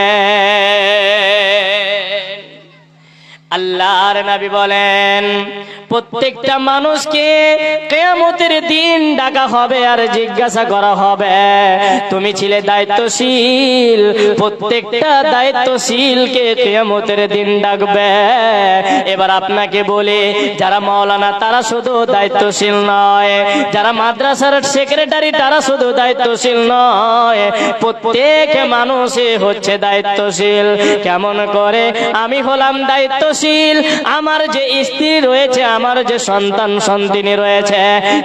আল্লাহর নবী বলেন, প্রত্যেকটা মানুষকে কিয়ামতের দিন ডাকা হবে আর জিজ্ঞাসা করা হবে, তুমি ছিলে দায়িত্বশীল। প্রত্যেকটা দায়িত্বশীলকে কিয়ামতের দিন ডাকবে। এবার আপনাকে বলে, যারা মাওলানা তারা শুধু দায়িত্বশীল নয়, যারা মাদ্রাসার সেক্রেটারি তারা শুধু দায়িত্বশীল নয়, প্রত্যেক মানুষই হচ্ছে দায়িত্বশীল। কেমন করে? আমি হলাম দায়িত্বশীল, আমার যে স্ত্রী রয়েছে, আমার যে সন্তান সন্তানি রয়েছে,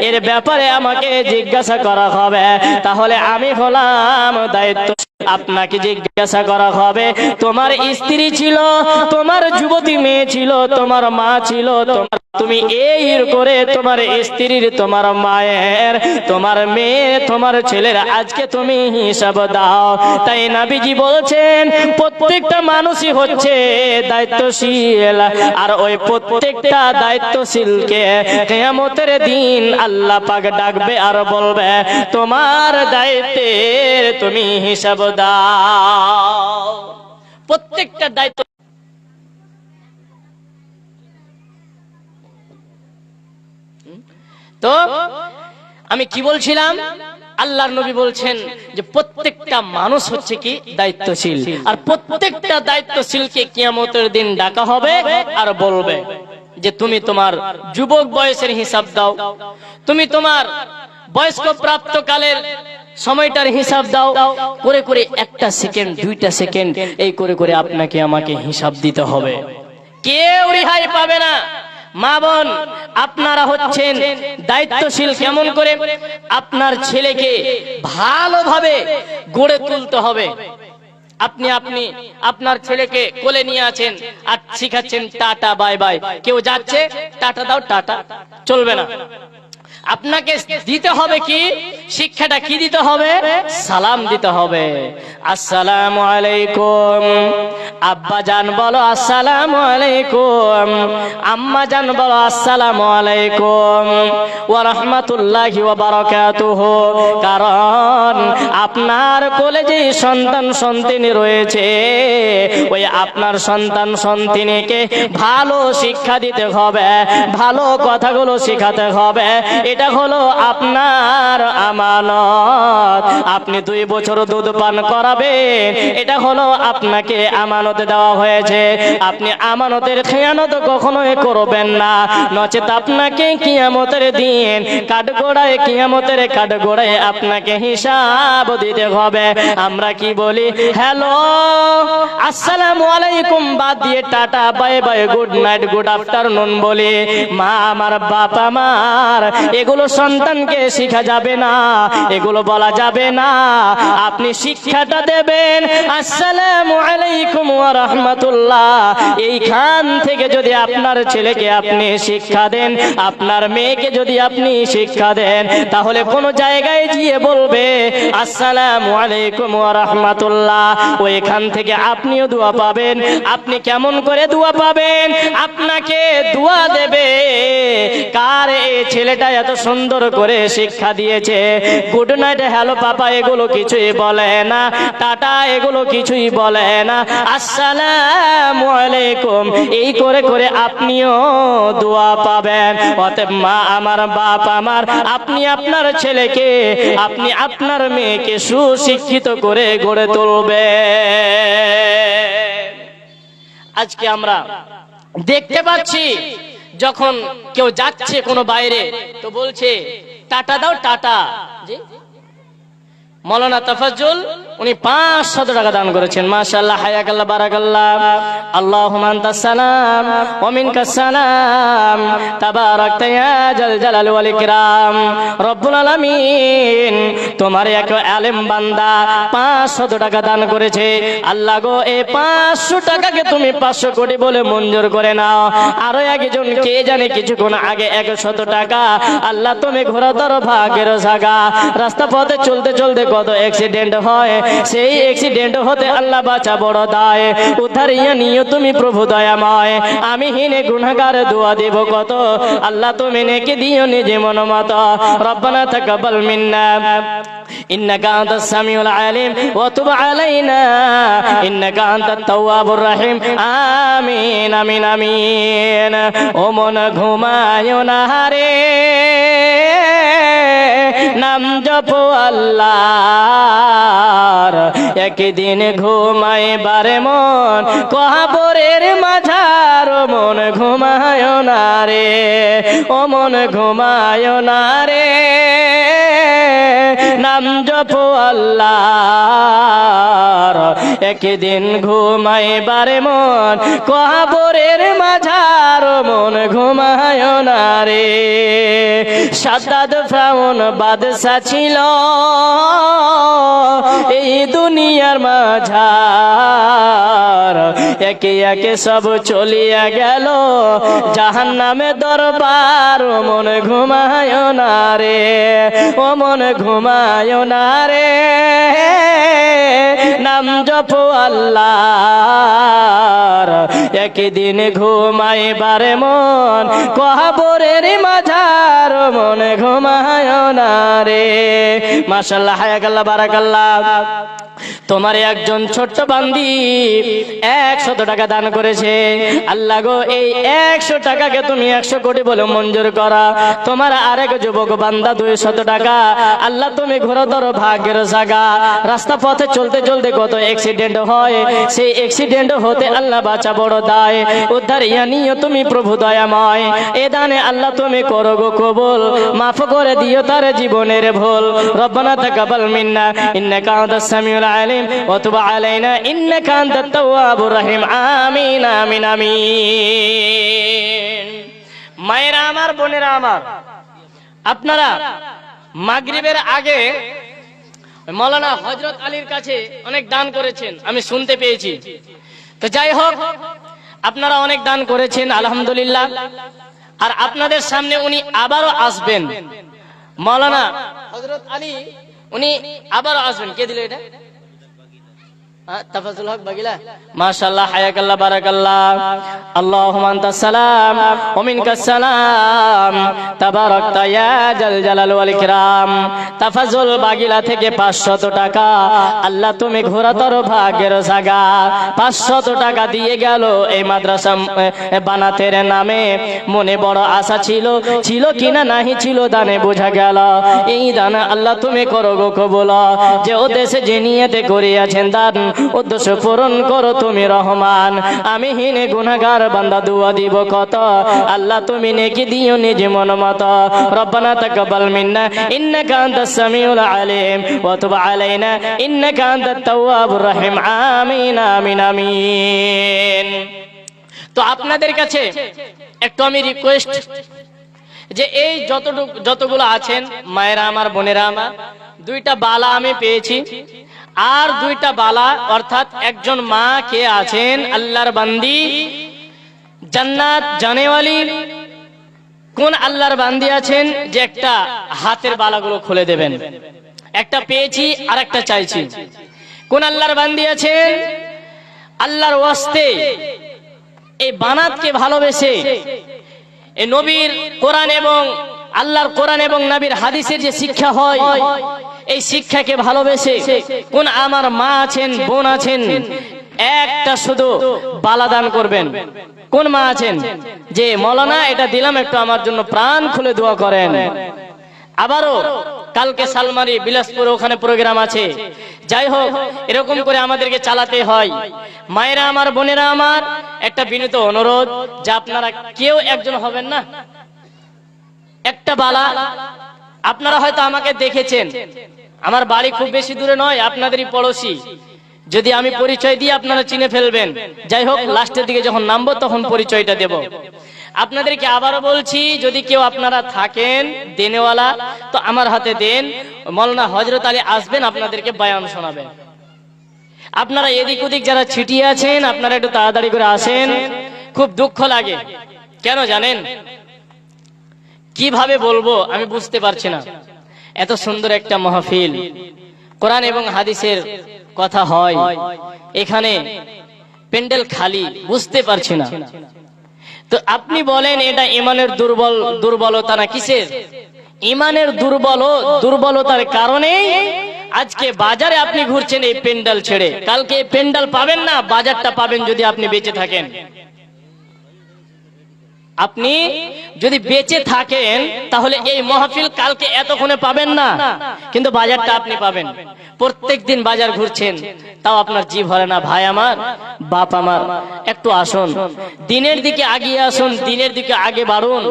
এর ব্যাপারে আমাকে জিজ্ঞাসা করা হবে, তাহলে আমি হলাম দায়িত্ব। আপনাকে জিজ্ঞাসা করা হবে, তোমার স্ত্রী ছিল, তোমার যুবতী মেয়ে ছিল, তোমার মা ছিল, তুমি এই করে তোমার স্ত্রীর, তোমার মায়ের, তোমার মেয়ে, তোমার ছেলের আজকে তুমি হিসাব দাও। তাই নবীজি বলছেন, প্রত্যেকটা মানুষই হচ্ছে দায়িত্বশীল, আর ওই প্রত্যেকটা দায়িত্বশীলকে কিয়ামতের দিন আল্লাহ পাক ডাকবে আর বলবে, তোমার দায়িত্বের তুমি হিসাব দাও। প্রত্যেকটা দায়িত্ব। তো আমি কি বলছিলাম? আল্লাহর নবী বলছেন যে প্রত্যেকটা মানুষ হচ্ছে কি দায়িত্বশীল, আর প্রত্যেকটা দায়িত্বশীলকে কিয়ামতের দিন ডাকা হবে আর বলবে যে তুমি তোমার যুবক বয়সের হিসাব দাও, তুমি তোমার বয়স্ক প্রাপ্তকালের সময়টার হিসাব দাও করে করে, একটা সেকেন্ড, 2টা সেকেন্ড, এই করে করে আপনাকে আমাকে হিসাব দিতে হবে। কেউ রেহাই পাবে না। মা বোন, আপনারা হচ্ছেন দায়িত্বশীল। কেমন করে? আপনার ছেলেকে ভালোভাবে গড়ে তুলতে হবে। আপনি আপনার ছেলেকে কোলে নিয়ে আছেন আর শিখাচ্ছেন টাটা বাই বাই। কেউ যাচ্ছে, টাটা দাও, টাটা চলবে না। আপনাকে দিতে হবে কি শিক্ষাটা? কি দিতে হবে? সালাম দিতে হবে। আসসালামু আলাইকুম। আব্বা জান বলো আসসালামু আলাইকুম, আম্মা জান বলো আসসালামু আলাইকুম ওয়া রাহমাতুল্লাহি ওয়া বারাকাতুহু। কারণ আপনার কোলে যে সন্তান সন্তানি রয়েছে, ওই আপনার সন্তান সন্তানিকে ভালো শিক্ষা দিতে হবে, ভালো কথাগুলো শেখাতে হবে। এটা হলো আপনার আমানত। আপনি 2 বছর দুধ পান করাবেন, এটা হলো আপনাকে আমানত দেওয়া হয়েছে। আপনি আমানতের খেয়ানত কখনোই করবেন না, নচেত আপনাকে কিয়ামতের দিন কাঠগড়ায়, কিয়ামতের কাঠগড়ায় আপনাকে হিসাব দিতে হবে। আমরা কি বলি? হ্যালো, আসসালামু আলাইকুম বাদ দিয়ে tata bye bye, good night, good afternoon বলি। মা আমার, বাপ আমার, এগুলো সন্তানকে শিখা যাবে না, এগুলো বলা যাবে না। আপনি শিক্ষাটা দেবেন আসসালামু আলাইকুম ওয়া রাহমাতুল্লাহ। এইখান থেকে যদি আপনার ছেলেকে আপনি শিক্ষা দেন, আপনার মেয়েকে যদি আপনি শিক্ষা দেন, তাহলে কোন জায়গায় গিয়ে বলবে আসসালামু আলাইকুম ওয়া রাহমাতুল্লাহ, ওইখান থেকে আপনিও দোয়া পাবেন। আপনি কেমন করে দোয়া পাবেন? আপনাকে দোয়া দেবে কার? এই ছেলেটা এত সুন্দর করে শিক্ষা দিয়েছে। গুড নাইট, হ্যালো পাপা এগুলো কিছুই বলে না, টাটা এগুলো কিছুই বলে না, আসসালামু আলাইকুম এই করে করে আপনিও দোয়া পাবেন। অতএব মা আমার, বাপ আমার, আপনি আপনার ছেলেকে, আপনি আপনার মেয়েকে সুশিক্ষিত করে গড়ে তুলবে। আজকে আমরা দেখতে পাচ্ছি, যখন কেউ যাচ্ছে কোনো বাইরে তো বলছে টাটা দাও, টাটা। জি, মৌলানা তাফাজ্জুল উনি 500 টাকা দান করেছেন। মাশাআল্লাহ, হায়াকাল্লাহ, বারাকাল্লাহ। আল্লাহুম্মা আনতাস সালাম ওয়া মিনকাস সালাম, তাবারাকতা ইয়া জাল জালাল ওয়াল ইকরাম। রব্বুল আলামিন, তোমার এক আলেম বান্দা 500 টাকা দান করেছে। আল্লাহ গো, এই 500 টাকাকে তুমি 500 কোটি বলে মঞ্জুর করে নাও। আরো একজন কে জানে কিছুক্ষণ আগে 100 টাকা, আল্লাহ তুমি ঘোরাধর ভাগের জায়গা। রাস্তা পথে চলতে চলতে কত অ্যাক্সিডেন্ট হয়, সেই অ্যাক্সিডেন্ট হতে আল্লাহ বাঁচা বড় দায়। উদ্ধারিয়া নিও তুমি প্রভু দয়াময়। আমি হিনে গুনাহগার দোয়া দেব কত, আল্লাহ তুমি নেকি দিও নিজে মন মতো। রব্বানা তাকাব্বাল মিন্না ইন্নাকা আনতাস সামিউল আলিম ওয়া তুব আলাইনা ইন্নাকা আনতাত তাওয়াবুর রহিম। আমিন আমিন আমিন। ও মন ঘুমায়ো না রে, নাম জপো আল্লাহর। একদিন ঘুমাইবার মন কবরের মাঝার, মন ঘুমায় না রে, ও মন ঘুমায় না রে, নাম জপো আল্লাহর। একদিন ঘুমাইবার মন কবরের মাঝার, মন ঘুমায় না রে। সাদ্দাদ ফিরআউন বাদশা ছিল এই দুনিয়ার মাঝার, একে একে সব চলিয়া গেল জাহান্নামে দরবার। মন ঘুমায় না রে, ও মন ঘুমায় না রে, নাম জপো আল্লাহর। একদিন ঘুমাইবার মন কবরের মাঝার, মন ঘুমায় না রে। মাশাআল্লাহ, হায়াকাল্লাহ, বারাকাল্লাহ। তোমার একজন ছোট্ট বান্দি 100 টাকা দান করেছে। আল্লাহ গো, এই 100 টাকাকে তুমি 100 কোটি বলে মঞ্জুর করা। তোমার আরেক যুবক বান্দা 200 টাকা। আল্লাহ তুমি ঘোরতর ভাগ্যের জায়গা। রাস্তা পথে চলতে চলতে কত অ্যাক্সিডেন্ট হয়, সেই অ্যাক্সিডেন্ট হতে আল্লাহ বাঁচা বড় দায়। উদ্ধার ইয়া নিয়ে তুমি প্রভু দয়াময়। এ দানে আল্লাহ তুমি করো গো কবুল, মাফ করে দিও তার জীবনের ভুল। রব্বানা তাকাব্বাল মিন্না ইন্নাকা আনতাস সামিউল আলিম ওয়া তুব আলাইনা ইন্নাকা আনতাত তাওয়াবুর রহিম। আমিন আমিন আমিন। মায়েরা আমার, বোনেরা আমার, আপনারা মাগরিবের আগে মাওলানা হযরত আলীর কাছে অনেক দান করেছেন, আমি শুনতে পেয়েছি। তো যাই হোক, আপনারা অনেক দান করেছেন আলহামদুলিল্লাহ। আর আপনাদের সামনে উনি আবারও আসবেন। মাওলানা হযরত আলী উনি আবারও আসবেন। কে দিল এটা? তাফাজুল হক বাগিলা। মাশাআল্লাহ, হায়াকাল্লাহ, বারাকাল্লাহ। আল্লাহুম্মা আনতাস সালাম ওয়া মিনকাস সালাম, তাবারাকতা ইয়া জাল জালাল ওয়াল ইকরাম। তাফাজুল বাগিলা থেকে 500 টাকা। আল্লাহ তুমি ঘোরাতর ভাগ্যের জায়গা। 500 টাকা দিয়ে গেল এই মাদ্রাসা বানাতের নামে। মনে বড় আশা ছিল, ছিল কিনা নাহি ছিল, দানে বোঝা গেল। এই দান আল্লাহ তুমি করো গো কবুল। যে উদ্দেশ্যে যে নিয়তে করিয়াছেন দান, উদ্দেশ্য পূরণ করো তুমি রহমান। আমি হিনে গুনাহগার বান্দা দুয়া দিব কত। আল্লাহ তুমি নেকি দিও নিজ মন মত। রব্বানা তাকাব্বাল মিন্না ইন্নাকা আনতাস সামিউল আলিম ওয়া তুব আলাইনা ইন্নাকা আনতাত তাওয়াবুর রহিম। আমিন আমিন আমিন। তো আপনাদের কাছে একটু আমি রিকোয়েস্ট, যে এই যতগুলো আছেন মায়েরা আমার, বোনেরা আমার, 2টা বালা আমি পেয়েছি। আর 2টা বালা, অর্থাৎ একজন মা কে আছেন আল্লাহর বান্দি, জান্নাত জানেওয়ালি। কোন আল্লাহর বান্দি আছেন যে একটা হাতের বালাগুলো খুলে দেবেন? একটা পেয়েছি আর একটা চাইছি। কোন আল্লাহর বান্দি আছেন আল্লাহর ওয়াস্তে এই বানাতকে ভালোবেসে, এই নবীর কোরআন এবং আল্লাহর কোরআন এবং নবীর হাদিসের যে শিক্ষা হয়, এই শিক্ষাকে ভালোবেসে কোন আমার মা আছেন, বোন আছেন, একটা শুধু বালা দান করবেন? কোন মা আছেন যে মাওলানা এটা দিলাম, একটু আমার জন্য প্রাণ খুলে দোয়া করেন? আবারও কালকে সালমারি বিলাসপুর ওখানে প্রোগ্রাম আছে। যাই হোক, এরকম করে আমাদেরকে চালাতে হয়। মায়েরা আমার, বোনেরা আমার, একটা বিনীত অনুরোধ যে আপনারা কেউ একজন হবেন না, একটা বালা। আপনারা হয়তো আমাকে দেখেছেন, আমার বাড়ি খুব বেশি দূরে নয়, আপনাদেরই পড়োশি। যদি আমি পরিচয় দিই আপনারা চিনে ফেলবেন। যাই হোক, লাস্টের দিকে যখন নামবো তখন পরিচয়টা দেব। আপনাদেরকে আবারও বলছি, যদি কেউ আপনারা থাকেন দেনেওয়ালা, তো আমার হাতে দেন। মাওলানা হযরত আলী আসবেন, আপনাদেরকে বয়ান শোনাবেন। আপনারা এদিক ওদিক যারা ছিটিয়ে আছেন, আপনারা একটু তাড়াতাড়ি করে আসেন। খুব দুঃখ লাগে, কেন জানেন? কিভাবে বলবো আমি বুঝতে পারছি না। এত সুন্দর একটা মাহফিল, কোরআন এবং হাদিসের কথা হয়, এখানে প্যান্ডেল খালি, বুঝতে পারছি না। তো আপনি বলেন এটা ইমানের দুর্বলতা না কিসের? ইমানের দুর্বলতার কারণে আজকে বাজারে আপনি ঘুরছেন এই প্যান্ডেল ছেড়ে। কালকে এই প্যান্ডেল পাবেন না, বাজারটা পাবেন যদি আপনি বেঁচে থাকেন। আপনি যদি বেঁচে থাকেন তাহলে এই মাহফিল কালকে এতক্ষণে পাবেন না, কিন্তু বাজারটা আপনি পাবেন। প্রত্যেকদিন বাজার ঘুরছেন, তাও আপনার জি ভরে না। ভাই আমার, বাপ আমার, একটু আসুন, দিনের দিকে আগিয়ে আসুন, দিনের দিকে আগে বাড়ুন।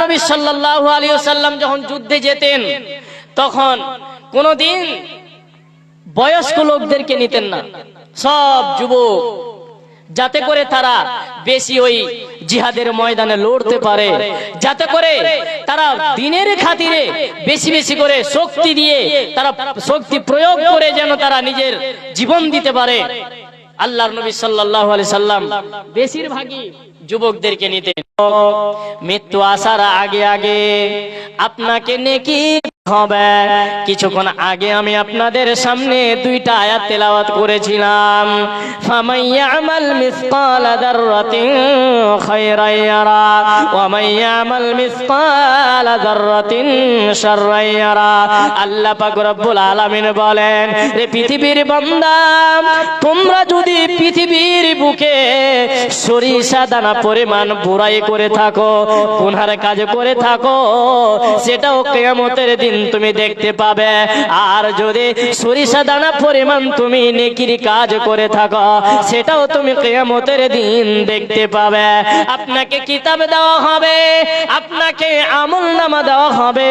নবী সাল্লাল্লাহু আলাইহি ওয়াসাল্লাম যখন যুদ্ধে যেতেন, তখন কোনদিন বয়স্ক লোকদেরকে নিতেন না, সব যুবক, যাতে করে তারা বেশি ওই জিহাদের ময়দানে লড়তে পারে, যাতে করে তারা দিনের খাতিরে বেশি বেশি করে শক্তি দিয়ে, তারা শক্তি প্রয়োগ করে যেন তারা নিজের জীবন দিতে পারে। আল্লাহর নবী সাল্লাল্লাহু আলাইহি সাল্লাম বেশিরভাগই যুবকদেরকে নিতেন। মৃত্যু আসার আগে আগে আপনাকে নেকি হবে। কিছুক্ষণ আগে আমি আপনাদের সামনে দুইটা আয়াত তেলাওয়াত করেছিলাম, ফামাইয়ামাল মিসকালা যাররাতিন খায়রান ইয়ারা ওয়া মাইয়ামাল মিসকালা যাররাতিন শাররান ইয়ারা। আল্লাহ পাক রব্বুল আলামিন বলেন, রে পৃথিবীর বান্দা, তোমরা যদি পৃথিবীর বুকে সরিষা দানা পরিমাণ বুরাই করে থাকো, গুনার কাজ করে থাকো, সেটাও কিয়ামতের দিন তুমি দেখতে পাবে। আর যদি সরিষা দানা পরিমাণ তুমি নেকির কাজ করে থাকো, সেটাও তুমি কিয়ামতের দিন দেখতে পাবে। আপনাকে কিতাব দেওয়া হবে, আপনাকে আমলনামা দেওয়া হবে,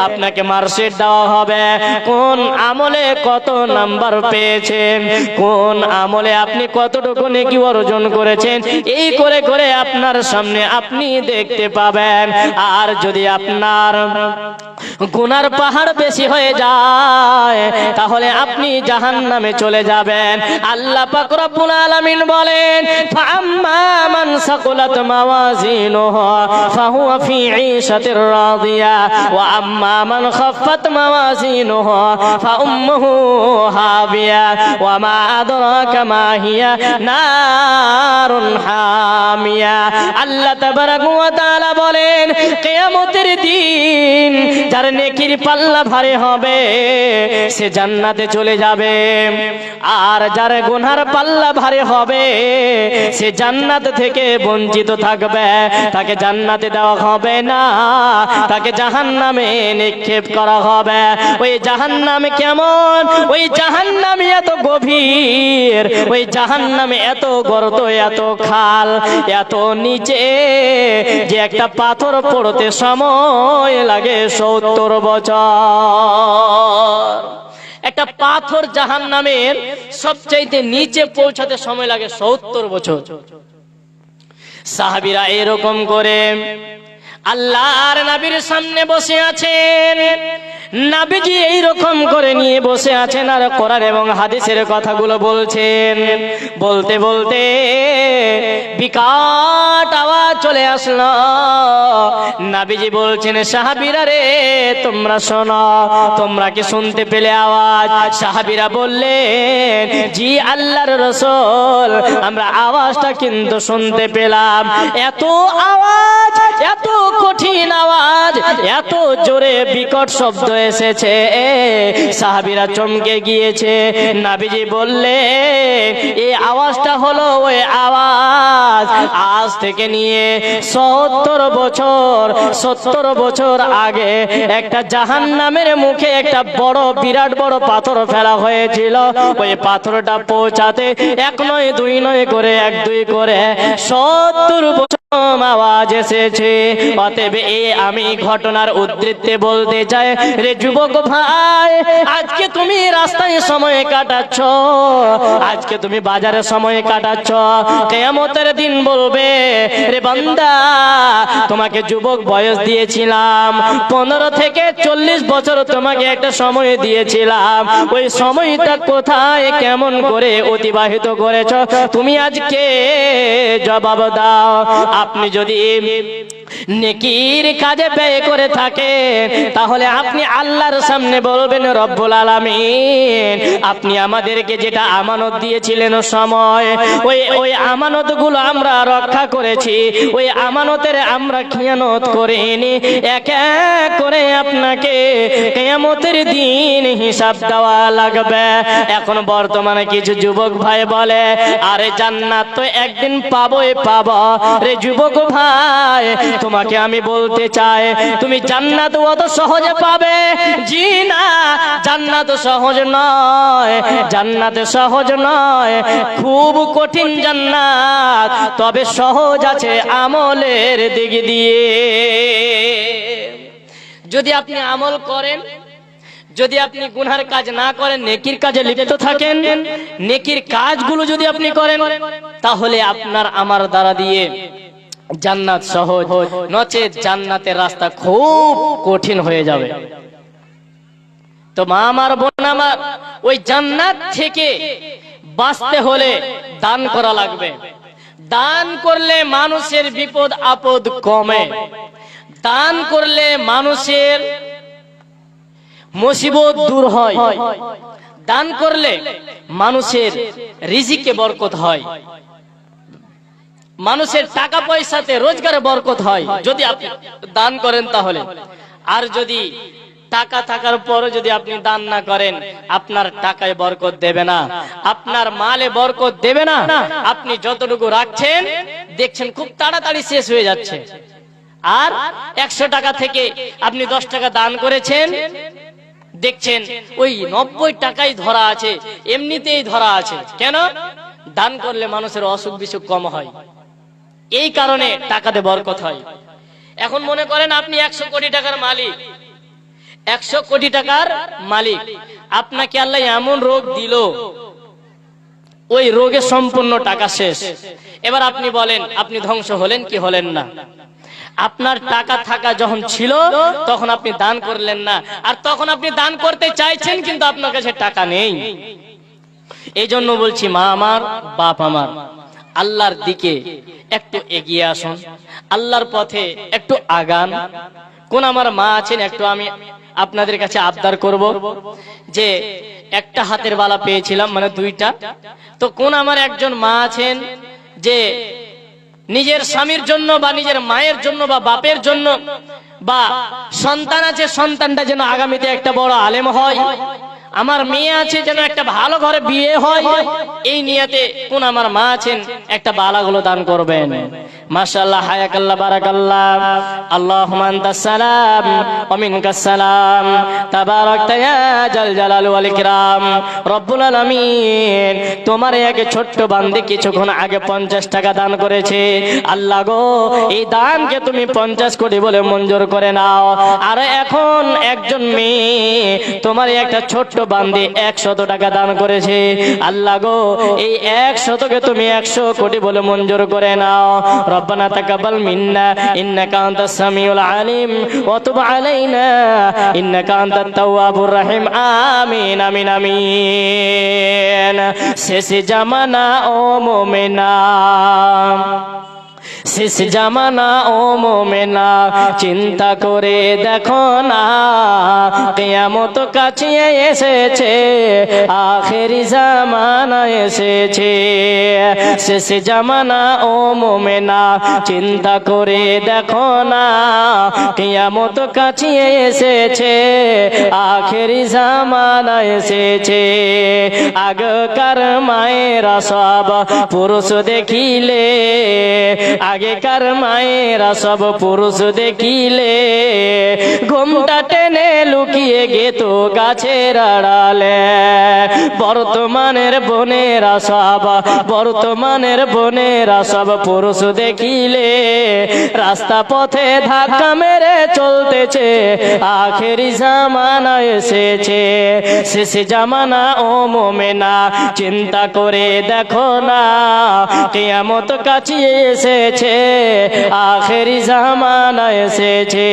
আপনাকে মার্কশিট দেওয়া হবে, কোন আমলে কত নাম্বার পেয়েছেন, কোন আমলে আপনি কতটুকু নেকি অর্জন করেছেন, এই করে করে আপনার সামনে আপনি দেখতে পাবেন। আর যদি আপনার গুনার পাহাড় বেশি হয়ে যায়, তাহলে আপনি জাহান্নামে চলে যাবেন। আল্লাহ পাক রব্বুল আলামিন বলেন, ফাআম্মা মান সাকুলাত মাওয়াজিনুহু ফাহুয়া ফি ঈশাতির রাদিয়া ওয়া আম্মা মান খাফফাত মাওয়াজিনুহু ফাউম্মুহু হাবিয়া ওয়া মা আদরাকা মা হিয়া নারুন হামিয়া। আল্লাহ তাবারাকা ওয়া তাআলা বলেন, কিয়ামতের দিন যার নেকির পাল্লা ভারী হবে সে জান্নাতে চলে যাবে, আর যার গুনার পাল্লা ভারী হবে সে জান্নাত থেকে বঞ্চিত থাকবে, তাকে জান্নাতে দেওয়া হবে না, তাকে জাহান্নামে নিক্ষেপ করা হবে। ওই জাহান্নামে কেমন? ওই জাহান্নামে এত গভীর, ওই জাহান্নামে এত গর্ত, এত খাল, এত নিচে যে একটা পাথর পড়তে সময় লাগে 70 বছর। একটা পাথর জাহান্নামের সবচাইতে নিচে পৌঁছাতে সময় লাগে 70 বছর। সাহাবীরা এরকম করে আল্লাহর নবীর সামনে বসে আছেন, নবীজি এইরকম করে নিয়ে বসে আছেন আর কোরআন এবং হাদিসের কথাগুলো বলছেন। বলতে বলতে বিকট আওয়াজ চলে আসলো। নবীজি বলছেন, সাহাবীরা রে তোমরা শোনো, তোমরা কি শুনতে পেলে আওয়াজ? সাহাবীরা বললেন, জি আল্লাহর রাসূল, আমরা আওয়াজটা কিন্তু শুনতে পেলাম। এত আওয়াজ, এত কঠিন আওয়াজ, এত জোরে বিকট শব্দ এসেছে, সাহাবীরা চমকে গিয়েছে। নবীজি বললেন, এই আওয়াজটা হলো ওই আওয়াজ আজ থেকে নিয়ে 70 বছর আগে একটা জাহান্নামের মুখে একটা বড়, বিরাট বড় পাথর ফেলা হয়েছিল। ওই পাথরটা পৌঁছাতে 1 নয় 2 নয় করে 1 2 করে 70 বছর আওয়াজ এসেছে। অতএব আমি ঘটনার উদ্ধৃতি বলতে চাই, রে যুবক ভাই, আজকে তুমি রাস্তায় সময় কাটাচ্ছ, আজকে তুমি বাজারে সময় কাটাচ্ছ, কিয়ামতের দিন বলবে, রে বান্দা, তোমাকে যুবক বয়স দিয়েছিলাম, 15 থেকে 40 বছর তোমাকে একটা সময় দিয়েছিলাম, ওই সময়টা কোথায় কেমন করে অতিবাহিত করেছো তুমি আজকে জবাব দাও। আপনি যদি নেকির কাজে ব্যয় করে থাকেন, তাহলে আপনি আল্লাহর সামনে বলবেন, রব্বুল আলামিন, আপনি আমাদেরকে যেটা আমানত দিয়েছিলেন সময়, ওই আমানতগুলো আমরা রক্ষা করেছি, ওই আমানতের আমরা খিয়ানত করিনি। এক এক করে আপনাকে কিয়ামতের দিন হিসাব দেওয়া লাগবে। এখন বর্তমানে কিছু যুবক ভাই বলে, আরে জান্নাত তো একদিন পাবোই পাবো। রে যুবক ভাই, তোমাকে আমি বলতে চাই, তুমি জান্নাত অত সহজে পাবে? জি না, জান্নাত সহজ নয়, জান্নাত সহজ নয়, খুব কঠিন জান্নাত, তবে সহজ আছে আমলের দিক দিয়ে। যদি আপনি আমল করেন, যদি আপনি গুনার কাজ না করেন, নেকির কাজে লিপ্ত থাকেন, নেকির কাজগুলো যদি আপনি করেন, তাহলে আপনার আমার দ্বারা দিয়ে জান্নাত সহজ, নচেত জান্নাতের রাস্তা খুব কঠিন হয়ে যাবে। তো মা আমার, বোন আমার, ওই জান্নাত থেকে বাঁচতে হলে দান করা লাগবে। দান করলে মানুষের বিপদ আপদ কমে, দান করলে মানুষের মুসিবত দূর হয়। দান করলে মানুষের রিজিকে বরকত হয়, মানুষের টাকা পয়সাতে রোজগারে বরকত হয় যদি আপনি দান করেন তাহলে। আর যদি টাকা থাকার পরও যদি আপনি দান না করেন, আপনার টাকায় বরকত দেবে না, আপনার মালে বরকত দেবে না। আপনি যতটুকু রাখছেন দেখছেন খুব তাড়াতাড়ি শেষ হয়ে যাচ্ছে। আর 100 টাকা থেকে আপনি 10 টাকা দান করেছেন, দেখছেন ওই 90 টাকাই ধরা আছে, এমনিতেই ধরা আছে। কেন? দান করলে মানুষের অসুখ বিসুখ কম হয়, এই কারণে টাকাতে বরকত হয়। এখন মনে করেন আপনি 100 কোটি টাকার মালিক, 100 কোটি টাকার মালিক, আপনাকে আল্লাহ এমন রোগ দিল, ওই রোগে সম্পূর্ণ টাকা শেষ। এবার আপনি বলেন আপনি ধ্বংস হলেন কি হলেন না? আপনার টাকা থাকা যখন ছিল তখন আপনি দান করলেন না, আর তখন আপনি দান করতে চাইছেন কিন্তু আপনার কাছে টাকা নেই। এই জন্য বলছি, মা আমার, বাপ আমার, আল্লাহর দিকে একটু এগিয়ে আসুন, আল্লাহর পথে একটু আগান। কোন আমার মা আছেন, একটু আমি আপনাদের কাছে আবদার করব যে একটা হাতের বালা পেয়েছিলাম, মানে 2টা। তো কোন আমার একজন মা আছেন যে নিজের স্বামীর জন্য বা নিজের মায়ের জন্য বা বাপের জন্য বা সন্তান আছে, সন্তানটা যেন আগামীতে একটা বড় আলেম হয়, আমার মেয়ে আছে যেন একটা ভালো ঘরে বিয়ে হয়, এই নিয়তে কোন আমার মা আছেন একটা বালাগুলো দান করবেন? মাশাআল্লাহ, হায়াকাল্লাহ, বারাকাল্লাহ। আল্লাহুম্মা আনতাস সালাম ওয়া মিনকাস সালাম, তাবারাকতা ইয়া জাল জালাল ওয়াল ইকরাম। রব্বুল আলামিন তোমার এক ছোট্ট বান্দে কিছুক্ষণ আগে 50 টাকা দান করেছে। আল্লাহ গো, এই দানকে তুমি 50 কোটি বলে মঞ্জুর করে নাও। আর এখন একজন মেয়ে তোমার একটা ছোট্ট বান্দে 100 টাকা দান করেছে। আল্লাহ গো, এই 100কে তুমি 100 কোটি বলে মঞ্জুর করে নাও। রব্বানা তাকাব্বাল মিন্না ইন্নাকা আনতাস সামিউল আলিম ওয়া তুব আলাইনা ইন্নাকা আনতাত তাওয়াবুর রহিম। আমিন, আমিন, আমিন। শেষ জামানা ও মুমিনা, শেষ জামানা ও মুমিনা, চিন্তা করে দেখো না, কিয়ামত কাছে এসেছে, আখেরি জামানা এসেছে। শেষ জামানা ও মুমিনা, চিন্তা করে দেখো না, কিয়ামত কাছে এসেছে, আখেরি জামানা এসেছে। আগকার মায়েরা সব পুরুষ দেখিলে, আগেকার মায়েরা সব পুরুষ দেখিলে, ঘোমটা টেনে লুকিয়ে গেত গাছের আড়ালে। বর্তমানের বোনেরা সব, বর্তমানের বোনেরা সব পুরুষ দেখিলে রাস্তা পথে ধাক্কা মেরে চলতেছে, আখেরি জামানা এসেছে। শেষ জামানা ও মুমিনা, চিন্তা করে দেখো না, কিয়ামত কাছে এসেছে, আখেরি জামানা এসেছে।